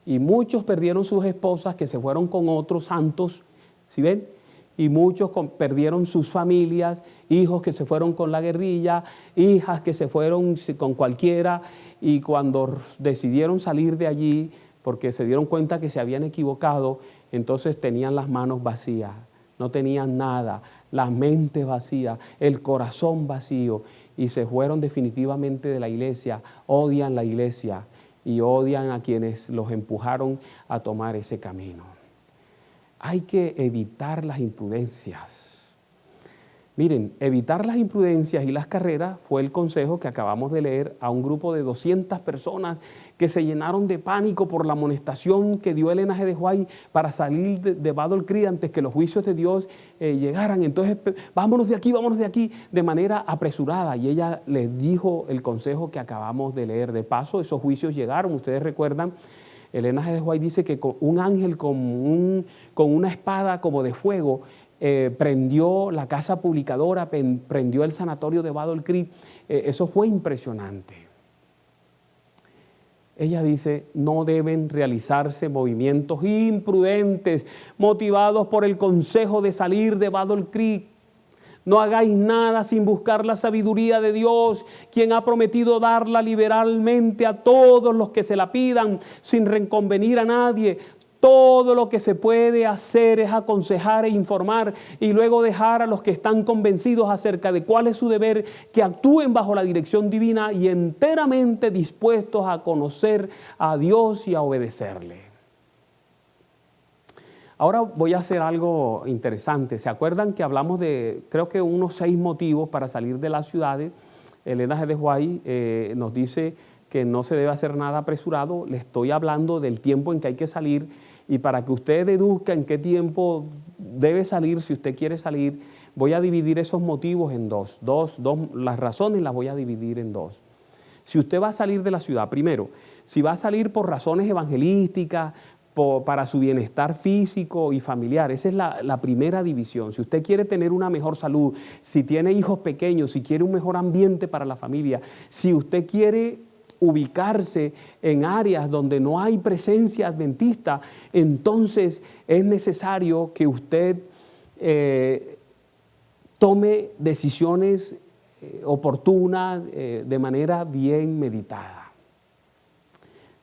y muchos perdieron sus esposas que se fueron con otros santos, ¿sí ven? Y muchos perdieron sus familias, hijos que se fueron con la guerrilla, hijas que se fueron con cualquiera, y cuando decidieron salir de allí, porque se dieron cuenta que se habían equivocado, entonces tenían las manos vacías, no tenían nada, la mente vacía, el corazón vacío, y se fueron definitivamente de la iglesia, odian la iglesia y odian a quienes los empujaron a tomar ese camino. Hay que evitar las imprudencias. Miren, evitar las imprudencias y las carreras fue el consejo que acabamos de leer a un grupo de 200 personas que se llenaron de pánico por la amonestación que dio Elena G. de White para salir de Battle Creek antes que los juicios de Dios llegaran. Entonces, vámonos de aquí, de manera apresurada. Y ella les dijo el consejo que acabamos de leer. De paso, esos juicios llegaron, ustedes recuerdan. Elena G. de White dice que un ángel con una espada como de fuego prendió la casa publicadora, prendió el sanatorio de Battle Creek. Eso fue impresionante. Ella dice, no deben realizarse movimientos imprudentes motivados por el consejo de salir de Battle Creek. No hagáis nada sin buscar la sabiduría de Dios, quien ha prometido darla liberalmente a todos los que se la pidan, sin reconvenir a nadie. Todo lo que se puede hacer es aconsejar e informar y luego dejar a los que están convencidos acerca de cuál es su deber, que actúen bajo la dirección divina y enteramente dispuestos a conocer a Dios y a obedecerle. Ahora voy a hacer algo interesante. ¿Se acuerdan que hablamos de, creo que unos 6 motivos para salir de las ciudades? Elena G. de White nos dice que no se debe hacer nada apresurado. Le estoy hablando del tiempo en que hay que salir, y para que usted deduzca en qué tiempo debe salir, si usted quiere salir, voy a dividir esos motivos en dos. Las razones las voy a dividir en 2. Si usted va a salir de la ciudad, primero, si va a salir por razones evangelísticas, para su bienestar físico y familiar, esa es la primera división. Si usted quiere tener una mejor salud, si tiene hijos pequeños, si quiere un mejor ambiente para la familia, si usted quiere ubicarse en áreas donde no hay presencia adventista, entonces es necesario que usted tome decisiones oportunas de manera bien meditada.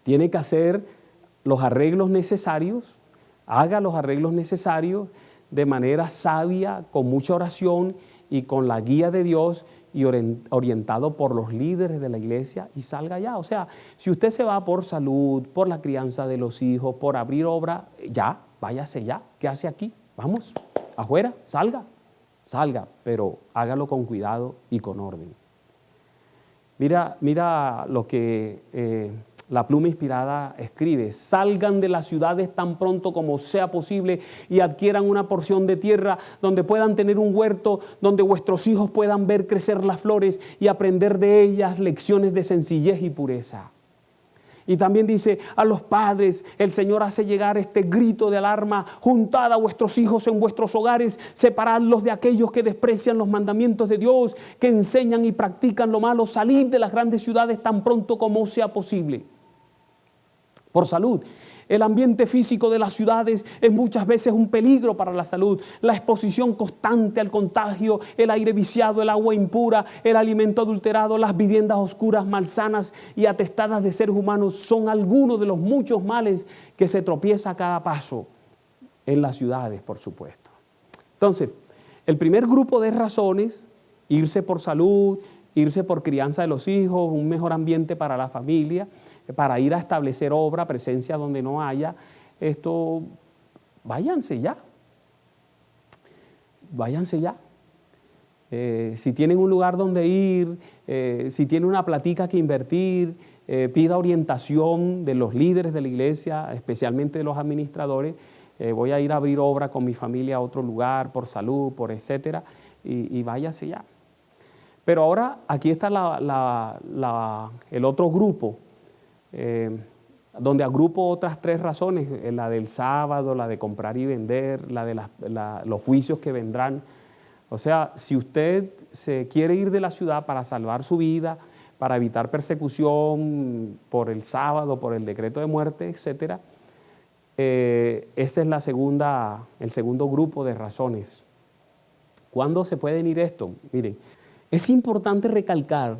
Tiene que hacer los arreglos necesarios, haga los arreglos necesarios de manera sabia, con mucha oración y con la guía de Dios, y orientado por los líderes de la iglesia, y salga ya. O sea, si usted se va por salud, por la crianza de los hijos, por abrir obra, ya, váyase ya. ¿Qué hace aquí? Vamos, afuera, salga, pero hágalo con cuidado y con orden. Mira lo que la pluma inspirada escribe: salgan de las ciudades tan pronto como sea posible y adquieran una porción de tierra donde puedan tener un huerto, donde vuestros hijos puedan ver crecer las flores y aprender de ellas lecciones de sencillez y pureza. Y también dice a los padres: el Señor hace llegar este grito de alarma: juntad a vuestros hijos en vuestros hogares, separadlos de aquellos que desprecian los mandamientos de Dios, que enseñan y practican lo malo, salid de las grandes ciudades tan pronto como sea posible. Por salud. El ambiente físico de las ciudades es muchas veces un peligro para la salud. La exposición constante al contagio, el aire viciado, el agua impura, el alimento adulterado, las viviendas oscuras, malsanas y atestadas de seres humanos son algunos de los muchos males que se tropieza a cada paso en las ciudades, por supuesto. Entonces, el primer grupo de razones: irse por salud, irse por crianza de los hijos, un mejor ambiente para la familia, para ir a establecer obra, presencia donde no haya. Esto, váyanse ya. Si tienen un lugar donde ir, si tienen una platica que invertir, pida orientación de los líderes de la iglesia, especialmente de los administradores. Voy a ir a abrir obra con mi familia a otro lugar, por salud, por etcétera, y váyase ya. Pero ahora aquí está el otro grupo, donde agrupo otras 3 razones: la del sábado, la de comprar y vender, la de los juicios que vendrán. O sea, si usted se quiere ir de la ciudad para salvar su vida, para evitar persecución por el sábado, por el decreto de muerte, etcétera, ese es el segundo grupo de razones. ¿Cuándo se pueden ir esto? Miren, es importante recalcar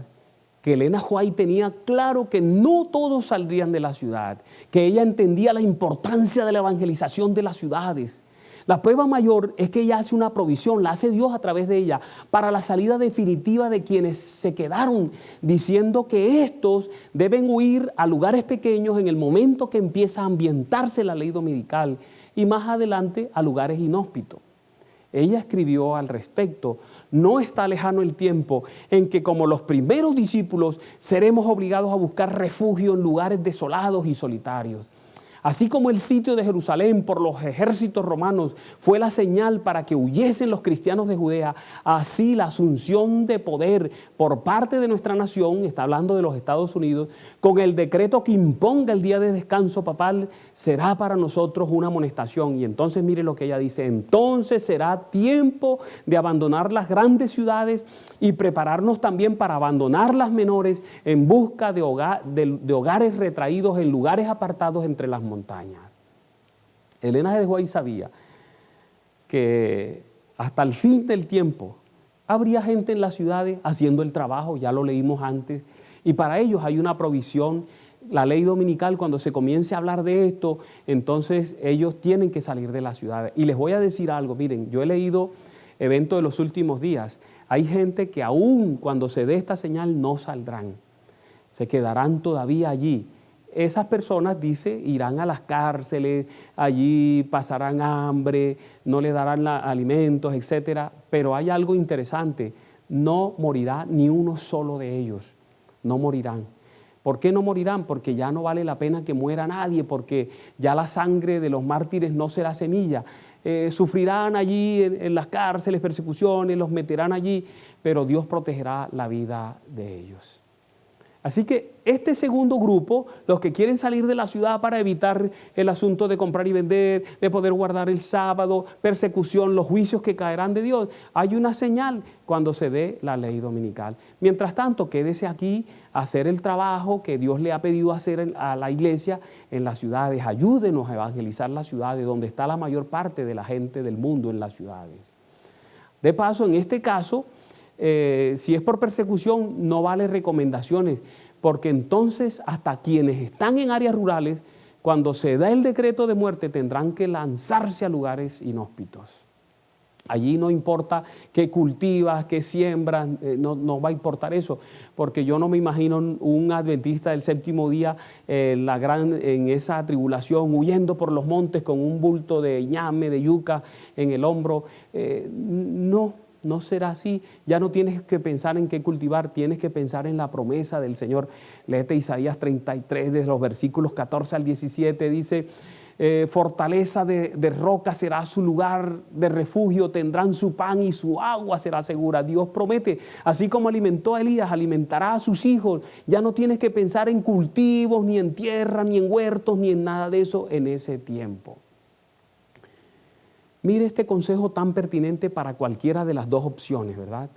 que Elena White tenía claro que no todos saldrían de la ciudad, que ella entendía la importancia de la evangelización de las ciudades. La prueba mayor es que ella hace una provisión, la hace Dios a través de ella, para la salida definitiva de quienes se quedaron, diciendo que estos deben huir a lugares pequeños en el momento que empieza a ambientarse la ley dominical, y más adelante a lugares inhóspitos. Ella escribió al respecto: no está lejano el tiempo en que, como los primeros discípulos, seremos obligados a buscar refugio en lugares desolados y solitarios. Así como el sitio de Jerusalén por los ejércitos romanos fue la señal para que huyesen los cristianos de Judea, así la asunción de poder por parte de nuestra nación, está hablando de los Estados Unidos, con el decreto que imponga el día de descanso papal, será para nosotros una amonestación. Y entonces mire lo que ella dice: entonces será tiempo de abandonar las grandes ciudades y prepararnos también para abandonar las menores en busca de hogares retraídos en lugares apartados entre las montañas. Elena G. de White sabía que hasta el fin del tiempo Habría gente en las ciudades haciendo el trabajo, ya lo leímos antes, y para ellos hay una provisión. La ley dominical, cuando se comience a hablar de esto, entonces ellos tienen que salir de las ciudades. Y les voy a decir algo, miren, yo he leído eventos de los últimos días. Hay gente que aún cuando se dé esta señal no saldrán, se quedarán todavía allí. Esas personas, dice, irán a las cárceles, allí pasarán hambre, no le darán alimentos, etcétera. Pero hay algo interesante, no morirá ni uno solo de ellos, no morirán. ¿Por qué no morirán? Porque ya no vale la pena que muera nadie, porque ya la sangre de los mártires no será semilla. Sufrirán allí en las cárceles, persecuciones, los meterán allí, pero Dios protegerá la vida de ellos. Así que este segundo grupo, los que quieren salir de la ciudad para evitar el asunto de comprar y vender, de poder guardar el sábado, persecución, los juicios que caerán de Dios, hay una señal cuando se dé la ley dominical. Mientras tanto, quédese aquí a hacer el trabajo que Dios le ha pedido hacer a la iglesia en las ciudades. Ayúdenos a evangelizar las ciudades, donde está la mayor parte de la gente del mundo, en las ciudades. De paso, en este caso, si es por persecución, no vale recomendaciones, porque entonces hasta quienes están en áreas rurales, cuando se da el decreto de muerte, tendrán que lanzarse a lugares inhóspitos. Allí no importa qué cultivas, qué siembras, no va a importar eso, porque yo no me imagino un adventista del séptimo día en esa tribulación, huyendo por los montes con un bulto de ñame, de yuca en el hombro. No será así. Ya no tienes que pensar en qué cultivar, tienes que pensar en la promesa del Señor. Léete Isaías 33, de los versículos 14 al 17, dice: fortaleza de roca será su lugar de refugio, tendrán su pan y su agua será segura. Dios promete, así como alimentó a Elías, alimentará a sus hijos. Ya no tienes que pensar en cultivos, ni en tierra, ni en huertos, ni en nada de eso en ese tiempo. Mire este consejo tan pertinente para cualquiera de las dos opciones, ¿verdad?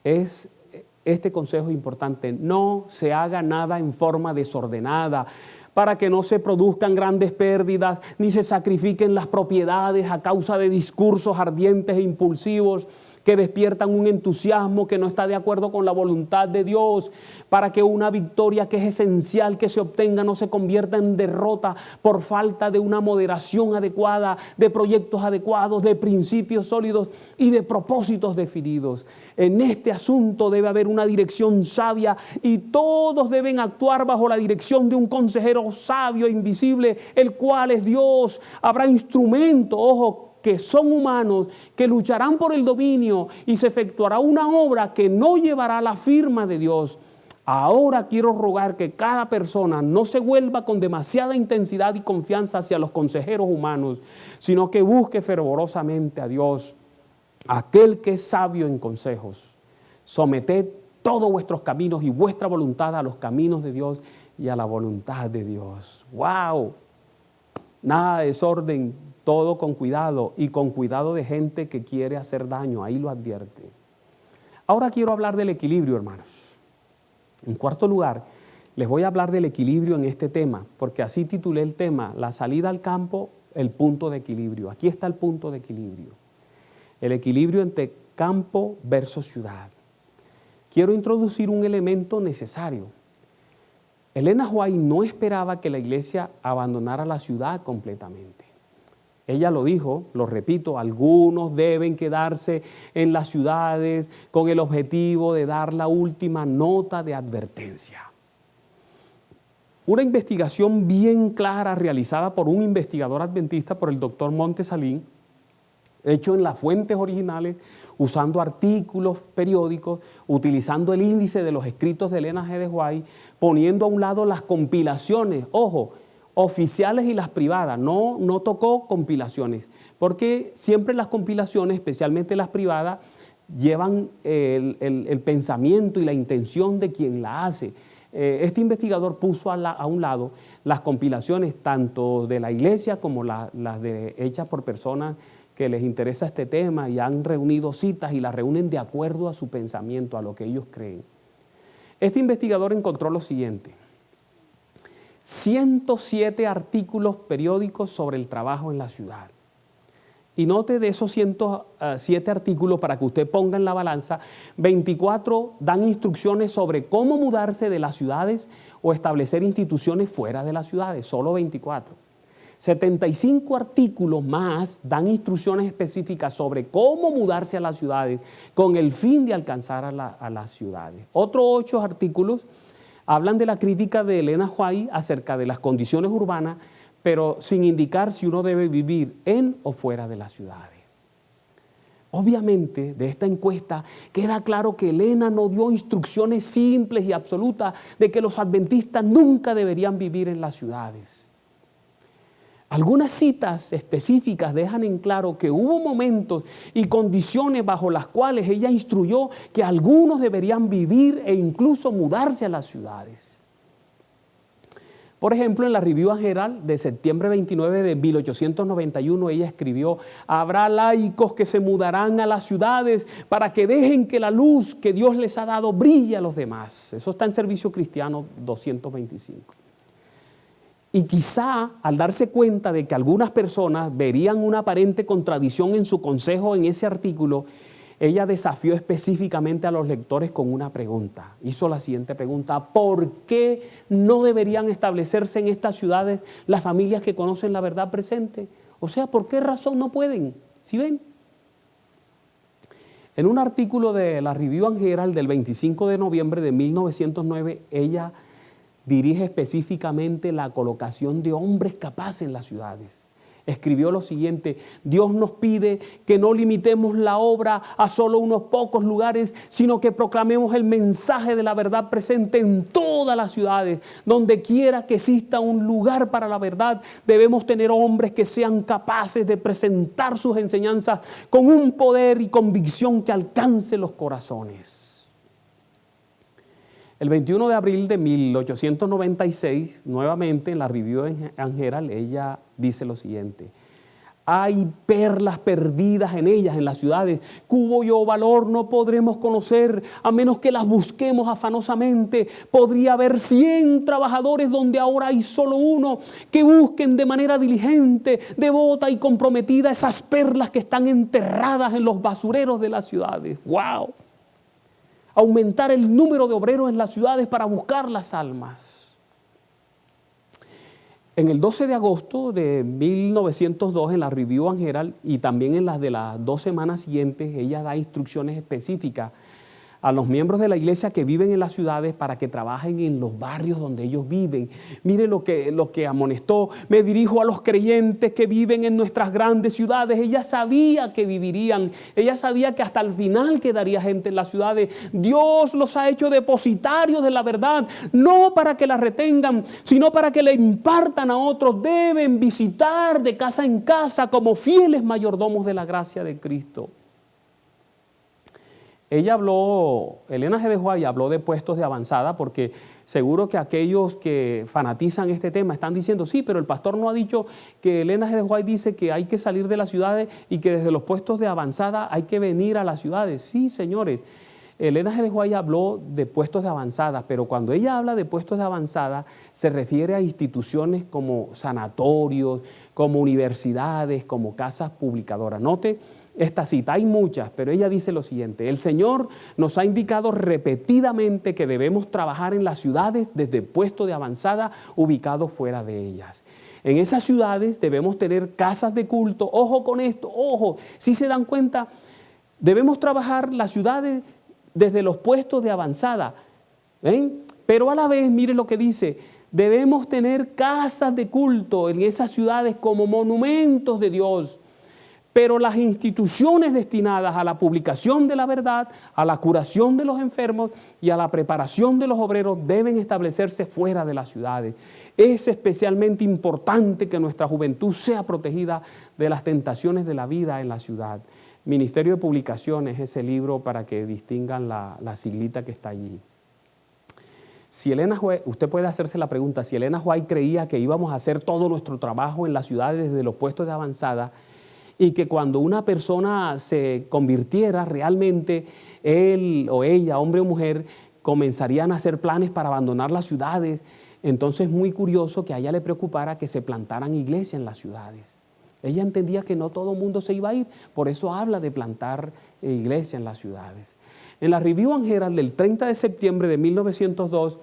Este consejo es importante: no se haga nada en forma desordenada, para que no se produzcan grandes pérdidas, ni se sacrifiquen las propiedades a causa de discursos ardientes e impulsivos que despiertan un entusiasmo que no está de acuerdo con la voluntad de Dios, para que una victoria que es esencial que se obtenga no se convierta en derrota por falta de una moderación adecuada, de proyectos adecuados, de principios sólidos y de propósitos definidos. En este asunto debe haber una dirección sabia y todos deben actuar bajo la dirección de un consejero sabio e invisible, el cual es Dios. Habrá instrumentos, ojo, que son humanos, que lucharán por el dominio, y se efectuará una obra que no llevará la firma de Dios. Ahora quiero rogar que cada persona no se vuelva con demasiada intensidad y confianza hacia los consejeros humanos, sino que busque fervorosamente a Dios, aquel que es sabio en consejos. Someted todos vuestros caminos y vuestra voluntad a los caminos de Dios y a la voluntad de Dios. ¡Wow! Nada de desorden, todo con cuidado, y con cuidado de gente que quiere hacer daño, ahí lo advierte. Ahora quiero hablar del equilibrio, hermanos. En cuarto lugar, les voy a hablar del equilibrio en este tema, porque así titulé el tema: la salida al campo, el punto de equilibrio. Aquí está el punto de equilibrio. El equilibrio entre campo versus ciudad. Quiero introducir un elemento necesario. Elena White no esperaba que la iglesia abandonara la ciudad completamente. Ella lo dijo, lo repito: algunos deben quedarse en las ciudades con el objetivo de dar la última nota de advertencia. Una investigación bien clara realizada por un investigador adventista, por el doctor Montesalín, hecho en las fuentes originales, usando artículos periódicos, utilizando el índice de los escritos de Elena G. White, poniendo a un lado las compilaciones, ojo, oficiales y las privadas. No tocó compilaciones, porque siempre las compilaciones, especialmente las privadas, llevan el pensamiento y la intención de quien la hace. Este investigador puso a un lado las compilaciones tanto de la iglesia como las hechas por personas que les interesa este tema y han reunido citas y las reúnen de acuerdo a su pensamiento, a lo que ellos creen. Este investigador encontró lo siguiente: 107 artículos periódicos sobre el trabajo en la ciudad. Y note de esos 107 artículos, para que usted ponga en la balanza, 24 dan instrucciones sobre cómo mudarse de las ciudades o establecer instituciones fuera de las ciudades, solo 24. 75 artículos más dan instrucciones específicas sobre cómo mudarse a las ciudades con el fin de alcanzar a las ciudades. Otros 8 artículos hablan de la crítica de Elena White acerca de las condiciones urbanas, pero sin indicar si uno debe vivir en o fuera de las ciudades. Obviamente, de esta encuesta queda claro que Elena no dio instrucciones simples y absolutas de que los adventistas nunca deberían vivir en las ciudades. Algunas citas específicas dejan en claro que hubo momentos y condiciones bajo las cuales ella instruyó que algunos deberían vivir e incluso mudarse a las ciudades. Por ejemplo, en la Review and Herald de septiembre 29 de 1891, ella escribió: habrá laicos que se mudarán a las ciudades para que dejen que la luz que Dios les ha dado brille a los demás. Eso está en Servicio Cristiano 225. Y quizá al darse cuenta de que algunas personas verían una aparente contradicción en su consejo en ese artículo, ella desafió específicamente a los lectores con una pregunta. Hizo la siguiente pregunta: ¿por qué no deberían establecerse en estas ciudades las familias que conocen la verdad presente? O sea, ¿por qué razón no pueden? ¿Sí ven? En un artículo de la Review and Herald del 25 de noviembre de 1909, ella dirige específicamente la colocación de hombres capaces en las ciudades. Escribió lo siguiente: Dios nos pide que no limitemos la obra a solo unos pocos lugares, sino que proclamemos el mensaje de la verdad presente en todas las ciudades. Donde quiera que exista un lugar para la verdad, debemos tener hombres que sean capaces de presentar sus enseñanzas con un poder y convicción que alcance los corazones. El 21 de abril de 1896, nuevamente en la Review and Herald, ella dice lo siguiente: hay perlas perdidas en ellas, en las ciudades, cuyo valor no podremos conocer a menos que las busquemos afanosamente. Podría haber 100 trabajadores donde ahora hay solo uno, que busquen de manera diligente, devota y comprometida esas perlas que están enterradas en los basureros de las ciudades. ¡Wow! Aumentar el número de obreros en las ciudades para buscar las almas. En el 12 de agosto de 1902, en la Review and Herald y también en las de las 2 semanas siguientes, ella da instrucciones específicas a los miembros de la iglesia que viven en las ciudades para que trabajen en los barrios donde ellos viven. Mire lo que amonestó: me dirijo a los creyentes que viven en nuestras grandes ciudades. Ella sabía que vivirían, ella sabía que hasta el final quedaría gente en las ciudades. Dios los ha hecho depositarios de la verdad, no para que la retengan, sino para que le impartan a otros. Deben visitar de casa en casa como fieles mayordomos de la gracia de Cristo. Ella habló, Elena G. de White habló de puestos de avanzada, porque seguro que aquellos que fanatizan este tema están diciendo: sí, pero el pastor no ha dicho que Elena G. de White dice que hay que salir de las ciudades y que desde los puestos de avanzada hay que venir a las ciudades. Sí, señores, Elena G. de White habló de puestos de avanzada, pero cuando ella habla de puestos de avanzada se refiere a instituciones como sanatorios, como universidades, como casas publicadoras. Note esta cita, hay muchas, pero ella dice lo siguiente: el Señor nos ha indicado repetidamente que debemos trabajar en las ciudades desde puestos de avanzada ubicados fuera de ellas. En esas ciudades debemos tener casas de culto. Ojo con esto, ojo, si se dan cuenta, debemos trabajar las ciudades desde los puestos de avanzada. ¿Ven? Pero a la vez, mire lo que dice: debemos tener casas de culto en esas ciudades como monumentos de Dios. Pero las instituciones destinadas a la publicación de la verdad, a la curación de los enfermos y a la preparación de los obreros deben establecerse fuera de las ciudades. Es especialmente importante que nuestra juventud sea protegida de las tentaciones de la vida en la ciudad. Ministerio de Publicaciones, ese libro para que distingan la siglita que está allí. Si Elena White, usted puede hacerse la pregunta: si Elena White creía que íbamos a hacer todo nuestro trabajo en las ciudades desde los puestos de avanzada, y que cuando una persona se convirtiera realmente, él o ella, hombre o mujer, comenzarían a hacer planes para abandonar las ciudades, entonces es muy curioso que a ella le preocupara que se plantaran iglesias en las ciudades. Ella entendía que no todo el mundo se iba a ir, por eso habla de plantar iglesia en las ciudades. En la Review and Herald del 30 de septiembre de 1902,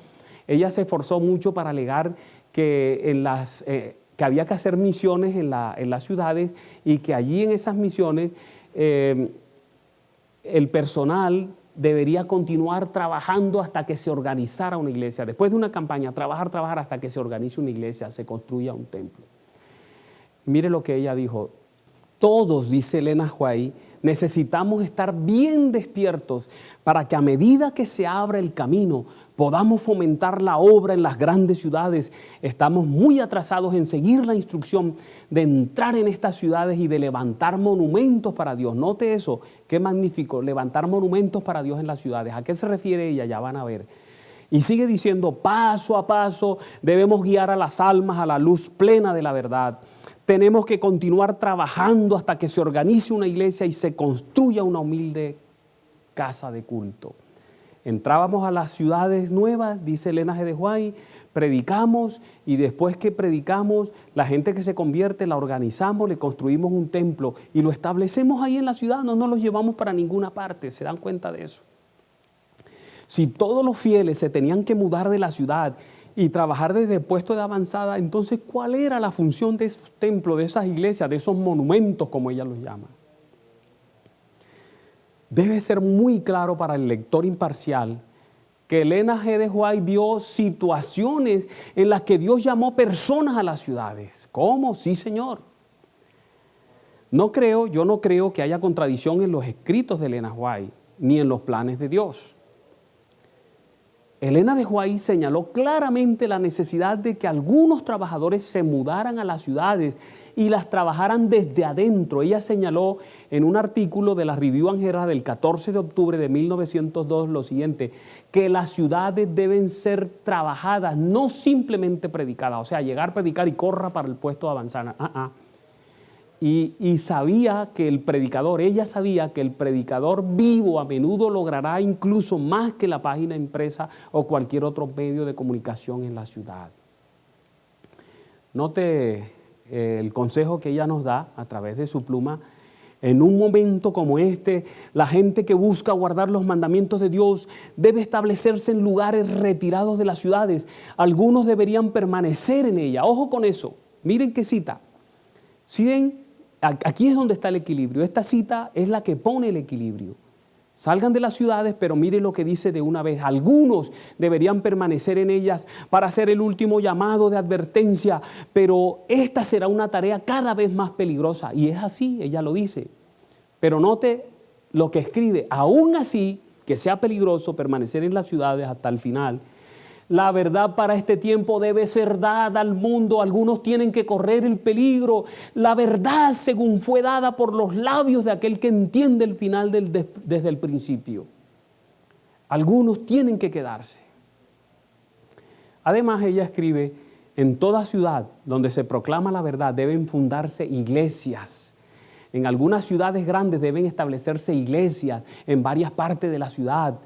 ella se esforzó mucho para alegar que, que había que hacer misiones en las ciudades y que allí en esas misiones el personal debería continuar trabajando hasta que se organizara una iglesia. Después de una campaña, trabajar hasta que se organice una iglesia, se construya un templo. Mire lo que ella dijo. Todos, dice Elena White, necesitamos estar bien despiertos para que a medida que se abra el camino podamos fomentar la obra en las grandes ciudades. Estamos muy atrasados en seguir la instrucción de entrar en estas ciudades y de levantar monumentos para Dios. Note eso, qué magnífico, levantar monumentos para Dios en las ciudades. ¿A qué se refiere ella? Ya van a ver. Y sigue diciendo, paso a paso debemos guiar a las almas a la luz plena de la verdad. Tenemos que continuar trabajando hasta que se organice una iglesia y se construya una humilde casa de culto. Entrábamos a las ciudades nuevas, dice Elena G. de White, predicamos y después que predicamos, la gente que se convierte la organizamos, le construimos un templo y lo establecemos ahí en la ciudad, no nos los llevamos para ninguna parte, ¿se dan cuenta de eso? Si todos los fieles se tenían que mudar de la ciudad y trabajar desde puestos de avanzada, entonces, ¿cuál era la función de esos templos, de esas iglesias, de esos monumentos, como ella los llama? Debe ser muy claro para el lector imparcial que Elena G. de White vio situaciones en las que Dios llamó personas a las ciudades. ¿Cómo? Sí, Señor. Yo no creo que haya contradicción en los escritos de Elena White, ni en los planes de Dios. Elena de White señaló claramente la necesidad de que algunos trabajadores se mudaran a las ciudades y las trabajaran desde adentro. Ella señaló en un artículo de la Review and Herald del 14 de octubre de 1902 lo siguiente, que las ciudades deben ser trabajadas, no simplemente predicadas, o sea, llegar a predicar y corra para el puesto de avanzada. Y sabía que ella sabía que el predicador vivo a menudo logrará incluso más que la página impresa o cualquier otro medio de comunicación en la ciudad. Note el consejo que ella nos da a través de su pluma. En un momento como este, la gente que busca guardar los mandamientos de Dios debe establecerse en lugares retirados de las ciudades. Algunos deberían permanecer en ella. Ojo con eso. Miren qué cita. Aquí es donde está el equilibrio. Esta cita es la que pone el equilibrio. Salgan de las ciudades, pero miren lo que dice de una vez. Algunos deberían permanecer en ellas para hacer el último llamado de advertencia, pero esta será una tarea cada vez más peligrosa. Y es así, ella lo dice. Pero note lo que escribe. Aún así, que sea peligroso permanecer en las ciudades hasta el final, la verdad para este tiempo debe ser dada al mundo. Algunos tienen que correr el peligro. La verdad según fue dada por los labios de aquel que entiende el final desde el principio. Algunos tienen que quedarse. Además, ella escribe, en toda ciudad donde se proclama la verdad deben fundarse iglesias. En algunas ciudades grandes deben establecerse iglesias en varias partes de la ciudad.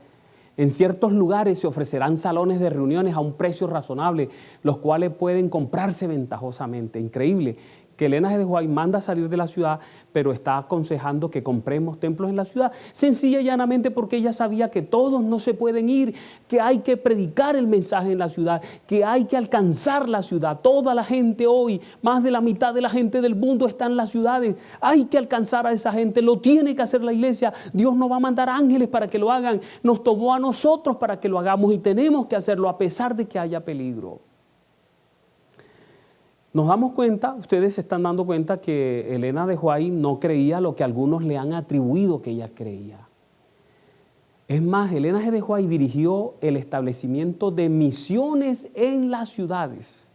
En ciertos lugares se ofrecerán salones de reuniones a un precio razonable, los cuales pueden comprarse ventajosamente. Increíble que Elena G. de White manda a salir de la ciudad, pero está aconsejando que compremos templos en la ciudad, sencilla y llanamente porque ella sabía que todos no se pueden ir, que hay que predicar el mensaje en la ciudad, que hay que alcanzar la ciudad. Toda la gente hoy, más de la mitad de la gente del mundo está en las ciudades. Hay que alcanzar a esa gente, lo tiene que hacer la iglesia. Dios no va a mandar ángeles para que lo hagan, nos tomó a nosotros para que lo hagamos y tenemos que hacerlo a pesar de que haya peligro. Nos damos cuenta, ustedes se están dando cuenta que Elena de White no creía lo que algunos le han atribuido que ella creía. Es más, Elena G. de White dirigió el establecimiento de misiones en las ciudades.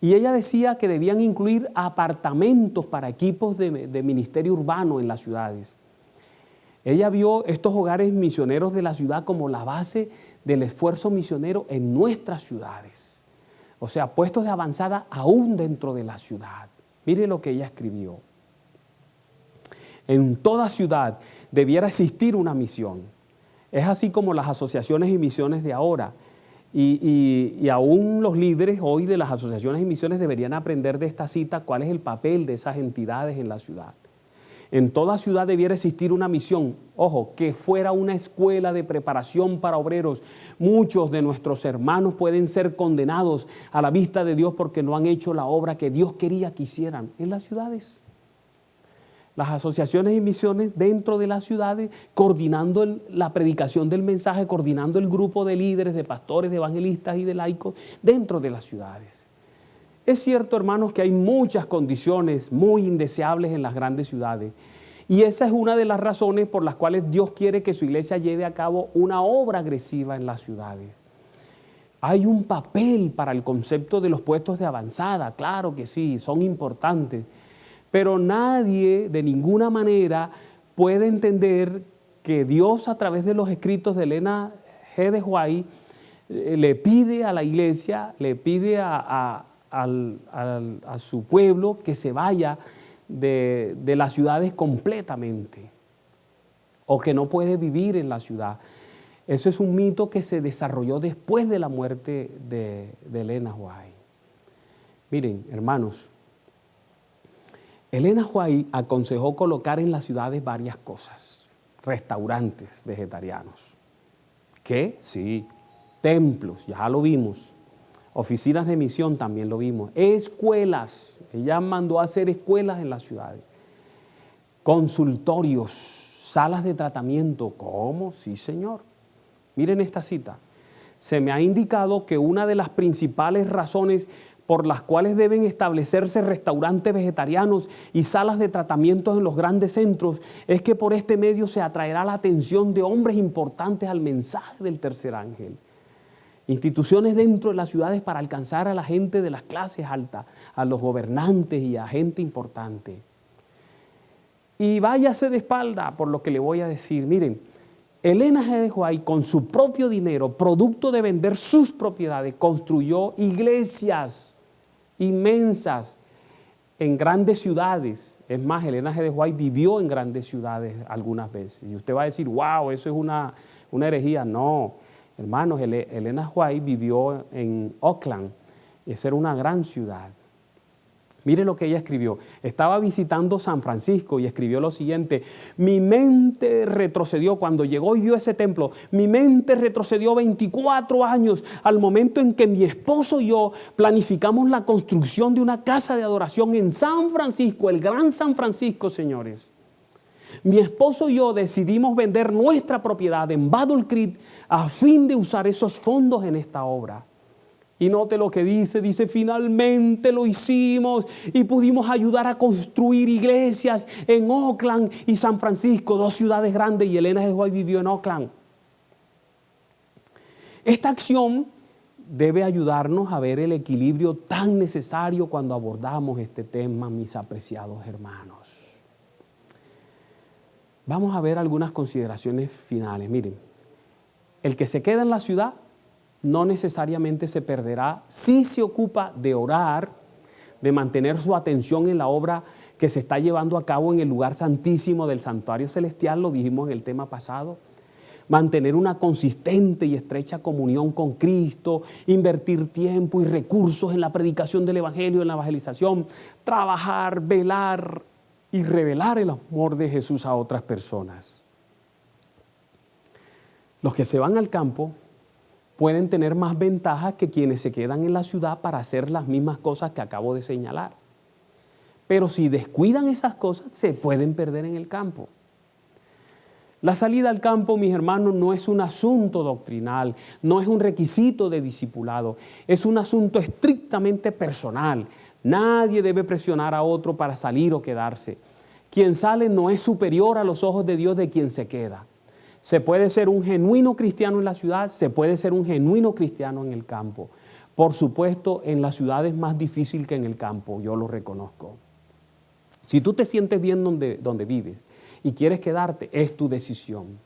Y ella decía que debían incluir apartamentos para equipos de ministerio urbano en las ciudades. Ella vio estos hogares misioneros de la ciudad como la base del esfuerzo misionero en nuestras ciudades. O sea, puestos de avanzada aún dentro de la ciudad. Mire lo que ella escribió. En toda ciudad debiera existir una misión. Es así como las asociaciones y misiones de ahora. Y aún los líderes hoy de las asociaciones y misiones deberían aprender de esta cita cuál es el papel de esas entidades en la ciudad. En toda ciudad debiera existir una misión, ojo, que fuera una escuela de preparación para obreros. Muchos de nuestros hermanos pueden ser condenados a la vista de Dios porque no han hecho la obra que Dios quería que hicieran en las ciudades. Las asociaciones y misiones dentro de las ciudades, coordinando la predicación del mensaje, coordinando el grupo de líderes, de pastores, de evangelistas y de laicos dentro de las ciudades. Es cierto, hermanos, que hay muchas condiciones muy indeseables en las grandes ciudades. Y esa es una de las razones por las cuales Dios quiere que su iglesia lleve a cabo una obra agresiva en las ciudades. Hay un papel para el concepto de los puestos de avanzada, claro que sí, son importantes. Pero nadie de ninguna manera puede entender que Dios a través de los escritos de Elena G. de White le pide a la iglesia, le pide a su pueblo que se vaya de las ciudades completamente o que no puede vivir en la ciudad. Eso es un mito que se desarrolló después de la muerte de Elena White. Miren, hermanos, Elena White aconsejó colocar en las ciudades varias cosas. Restaurantes vegetarianos. ¿Qué? Sí. Templos, ya lo vimos. Oficinas de misión también lo vimos. Escuelas. Ella mandó a hacer escuelas en las ciudades. Consultorios, salas de tratamiento. ¿Cómo? Sí, señor. Miren esta cita. Se me ha indicado que una de las principales razones por las cuales deben establecerse restaurantes vegetarianos y salas de tratamientos en los grandes centros, es que por este medio se atraerá la atención de hombres importantes al mensaje del tercer ángel. Instituciones dentro de las ciudades para alcanzar a la gente de las clases altas, a los gobernantes y a gente importante. Y váyase de espalda por lo que le voy a decir. Miren, Elena G. de White, con su propio dinero, producto de vender sus propiedades, construyó iglesias inmensas en grandes ciudades. Es más, Elena G. de White vivió en grandes ciudades algunas veces. Y usted va a decir, wow, eso es una herejía. No, hermanos, Elena White vivió en Oakland. Esa era una gran ciudad. Mire lo que ella escribió. Estaba visitando San Francisco y escribió lo siguiente: mi mente retrocedió cuando llegó y vio ese templo. Mi mente retrocedió 24 años al momento en que mi esposo y yo planificamos la construcción de una casa de adoración en San Francisco, el Gran San Francisco, señores. Mi esposo y yo decidimos vender nuestra propiedad en Battle Creek a fin de usar esos fondos en esta obra. Y note lo que dice, finalmente lo hicimos y pudimos ayudar a construir iglesias en Oakland y San Francisco, dos ciudades grandes, y Elena G. White vivió en Oakland. Esta acción debe ayudarnos a ver el equilibrio tan necesario cuando abordamos este tema, mis apreciados hermanos. Vamos a ver algunas consideraciones finales. Miren, el que se queda en la ciudad no necesariamente se perderá si se ocupa de orar, de mantener su atención en la obra que se está llevando a cabo en el lugar santísimo del santuario celestial, lo dijimos en el tema pasado. Mantener una consistente y estrecha comunión con Cristo, invertir tiempo y recursos en la predicación del Evangelio, en la evangelización, trabajar, velar y revelar el amor de Jesús a otras personas. Los que se van al campo pueden tener más ventajas que quienes se quedan en la ciudad para hacer las mismas cosas que acabo de señalar. Pero si descuidan esas cosas, se pueden perder en el campo. La salida al campo, mis hermanos, no es un asunto doctrinal, no es un requisito de discipulado, es un asunto estrictamente personal. Nadie debe presionar a otro para salir o quedarse. Quien sale no es superior a los ojos de Dios de quien se queda. Se puede ser un genuino cristiano en la ciudad, se puede ser un genuino cristiano en el campo. Por supuesto, en la ciudad es más difícil que en el campo, yo lo reconozco. Si tú te sientes bien donde vives y quieres quedarte, es tu decisión.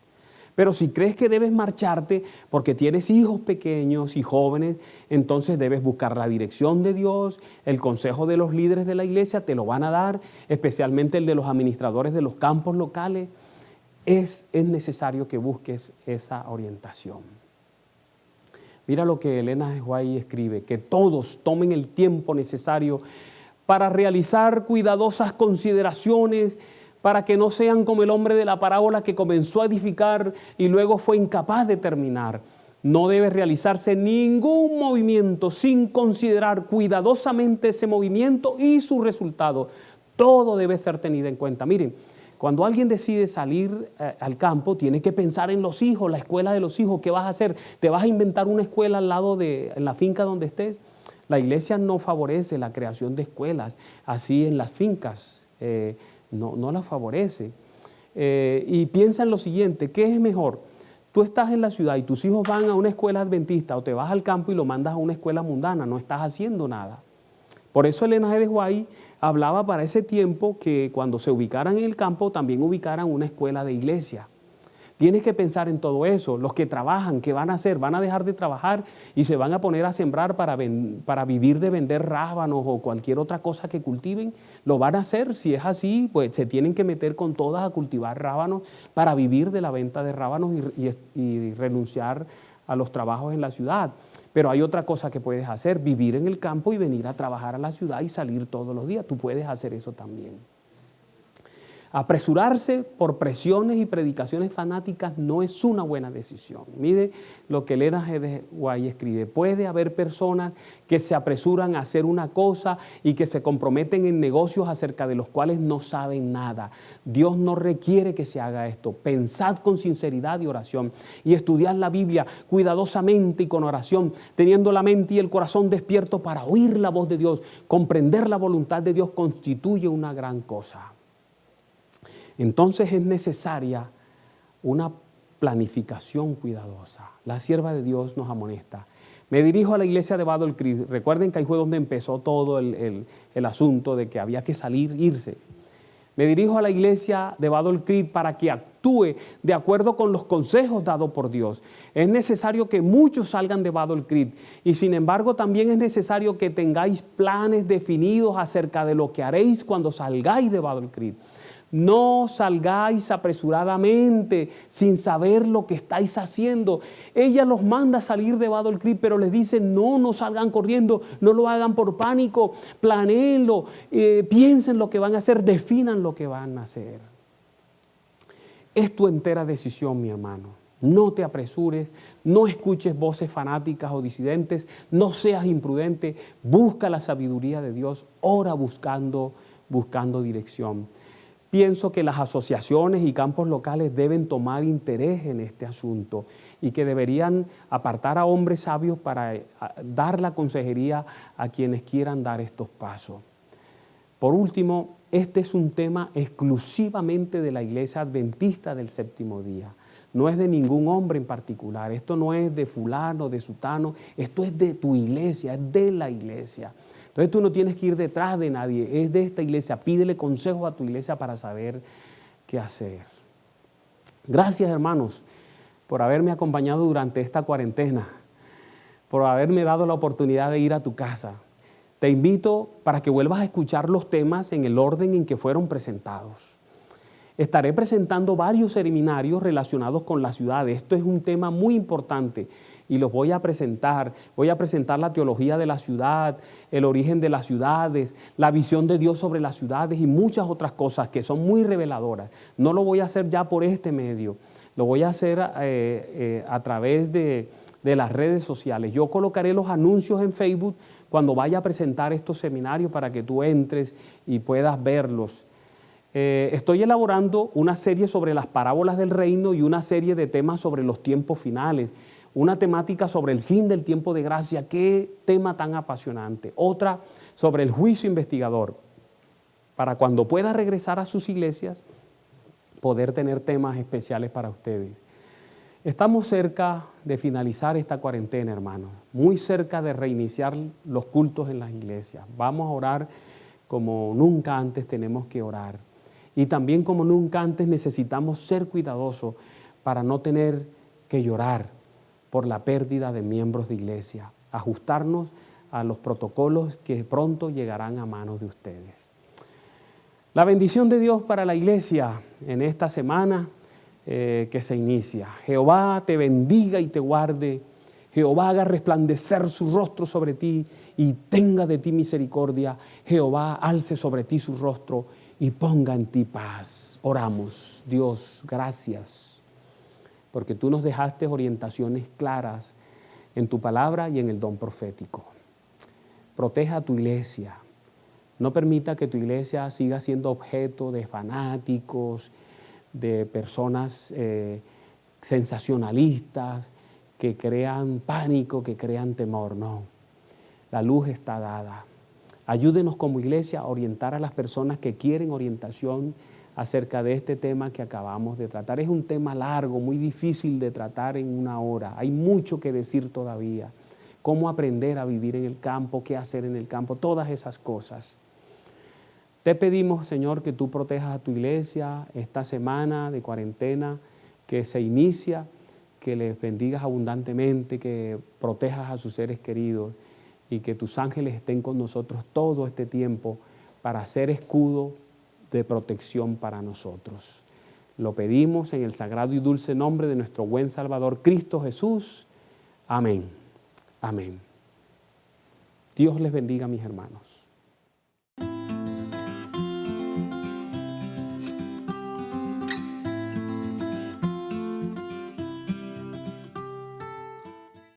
Pero si crees que debes marcharte porque tienes hijos pequeños y jóvenes, entonces debes buscar la dirección de Dios, el consejo de los líderes de la iglesia, te lo van a dar, especialmente el de los administradores de los campos locales. Es necesario que busques esa orientación. Mira lo que Elena G. White escribe, que todos tomen el tiempo necesario para realizar cuidadosas consideraciones, para que no sean como el hombre de la parábola que comenzó a edificar y luego fue incapaz de terminar. No debe realizarse ningún movimiento sin considerar cuidadosamente ese movimiento y su resultado. Todo debe ser tenido en cuenta. Miren, cuando alguien decide salir al campo, tiene que pensar en los hijos, la escuela de los hijos. ¿Qué vas a hacer? ¿Te vas a inventar una escuela al lado en la finca donde estés? La iglesia no favorece la creación de escuelas así en las fincas, no la favorece. Y piensa en lo siguiente, ¿qué es mejor? Tú estás en la ciudad y tus hijos van a una escuela adventista o te vas al campo y lo mandas a una escuela mundana, no estás haciendo nada. Por eso Elena G. White hablaba para ese tiempo que cuando se ubicaran en el campo también ubicaran una escuela de iglesia. Tienes que pensar en todo eso. Los que trabajan, ¿qué van a hacer? Van a dejar de trabajar y se van a poner a sembrar para vivir de vender rábanos o cualquier otra cosa que cultiven. Lo van a hacer. Si es así, pues se tienen que meter con todas a cultivar rábanos para vivir de la venta de rábanos y renunciar a los trabajos en la ciudad. Pero hay otra cosa que puedes hacer, vivir en el campo y venir a trabajar a la ciudad y salir todos los días. Tú puedes hacer eso también. Apresurarse por presiones y predicaciones fanáticas no es una buena decisión. Mire lo que Elena G. White escribe. Puede haber personas que se apresuran a hacer una cosa y que se comprometen en negocios acerca de los cuales no saben nada. Dios no requiere que se haga esto. Pensad con sinceridad y oración y estudiad la Biblia cuidadosamente y con oración, teniendo la mente y el corazón despierto para oír la voz de Dios. Comprender la voluntad de Dios constituye una gran cosa. Entonces es necesaria una planificación cuidadosa. La sierva de Dios nos amonesta. Me dirijo a la iglesia de Battle Creek. Recuerden que ahí fue donde empezó todo el asunto de que había que salir, irse. Me dirijo a la iglesia de Battle Creek para que actúe de acuerdo con los consejos dados por Dios. Es necesario que muchos salgan de Battle Creek y sin embargo también es necesario que tengáis planes definidos acerca de lo que haréis cuando salgáis de Battle Creek. No salgáis apresuradamente sin saber lo que estáis haciendo. Ella los manda a salir de Battle Creek, pero les dice, no salgan corriendo, no lo hagan por pánico, planéenlo, piensen lo que van a hacer, definan lo que van a hacer. Es tu entera decisión, mi hermano. No te apresures, no escuches voces fanáticas o disidentes, no seas imprudente, busca la sabiduría de Dios, ora buscando dirección. Pienso que las asociaciones y campos locales deben tomar interés en este asunto y que deberían apartar a hombres sabios para dar la consejería a quienes quieran dar estos pasos. Por último, este es un tema exclusivamente de la Iglesia Adventista del Séptimo Día. No es de ningún hombre en particular, esto no es de fulano, de sutano, esto es de tu iglesia, es de la iglesia. Entonces tú no tienes que ir detrás de nadie, es de esta iglesia, pídele consejo a tu iglesia para saber qué hacer. Gracias, hermanos, por haberme acompañado durante esta cuarentena, por haberme dado la oportunidad de ir a tu casa. Te invito para que vuelvas a escuchar los temas en el orden en que fueron presentados. Estaré presentando varios seminarios relacionados con la ciudad. Esto es un tema muy importante y los voy a presentar. Voy a presentar la teología de la ciudad, el origen de las ciudades, la visión de Dios sobre las ciudades y muchas otras cosas que son muy reveladoras. No lo voy a hacer ya por este medio, lo voy a hacer a través de las redes sociales. Yo colocaré los anuncios en Facebook cuando vaya a presentar estos seminarios para que tú entres y puedas verlos. Estoy elaborando una serie sobre las parábolas del reino y una serie de temas sobre los tiempos finales, una temática sobre el fin del tiempo de gracia, qué tema tan apasionante, otra sobre el juicio investigador, para cuando pueda regresar a sus iglesias, poder tener temas especiales para ustedes. Estamos cerca de finalizar esta cuarentena, hermanos, muy cerca de reiniciar los cultos en las iglesias. Vamos a orar como nunca antes tenemos que orar. Y también como nunca antes necesitamos ser cuidadosos para no tener que llorar por la pérdida de miembros de iglesia, ajustarnos a los protocolos que pronto llegarán a manos de ustedes. La bendición de Dios para la iglesia en esta semana que se inicia. Jehová te bendiga y te guarde. Jehová haga resplandecer su rostro sobre ti y tenga de ti misericordia. Jehová alce sobre ti su rostro y ponga en ti paz. Oramos. Dios, gracias, porque tú nos dejaste orientaciones claras en tu palabra y en el don profético. Proteja a tu iglesia. No permita que tu iglesia siga siendo objeto de fanáticos, de personas sensacionalistas, que crean pánico, que crean temor. No, la luz está dada. Ayúdenos como iglesia a orientar a las personas que quieren orientación acerca de este tema que acabamos de tratar. Es un tema largo, muy difícil de tratar en una hora. Hay mucho que decir todavía. Cómo aprender a vivir en el campo, qué hacer en el campo, todas esas cosas. Te pedimos, Señor, que tú protejas a tu iglesia esta semana de cuarentena que se inicia, que les bendigas abundantemente, que protejas a sus seres queridos y que tus ángeles estén con nosotros todo este tiempo para ser escudo de protección para nosotros. Lo pedimos en el sagrado y dulce nombre de nuestro buen Salvador Cristo Jesús. Amén. Amén. Dios les bendiga, mis hermanos.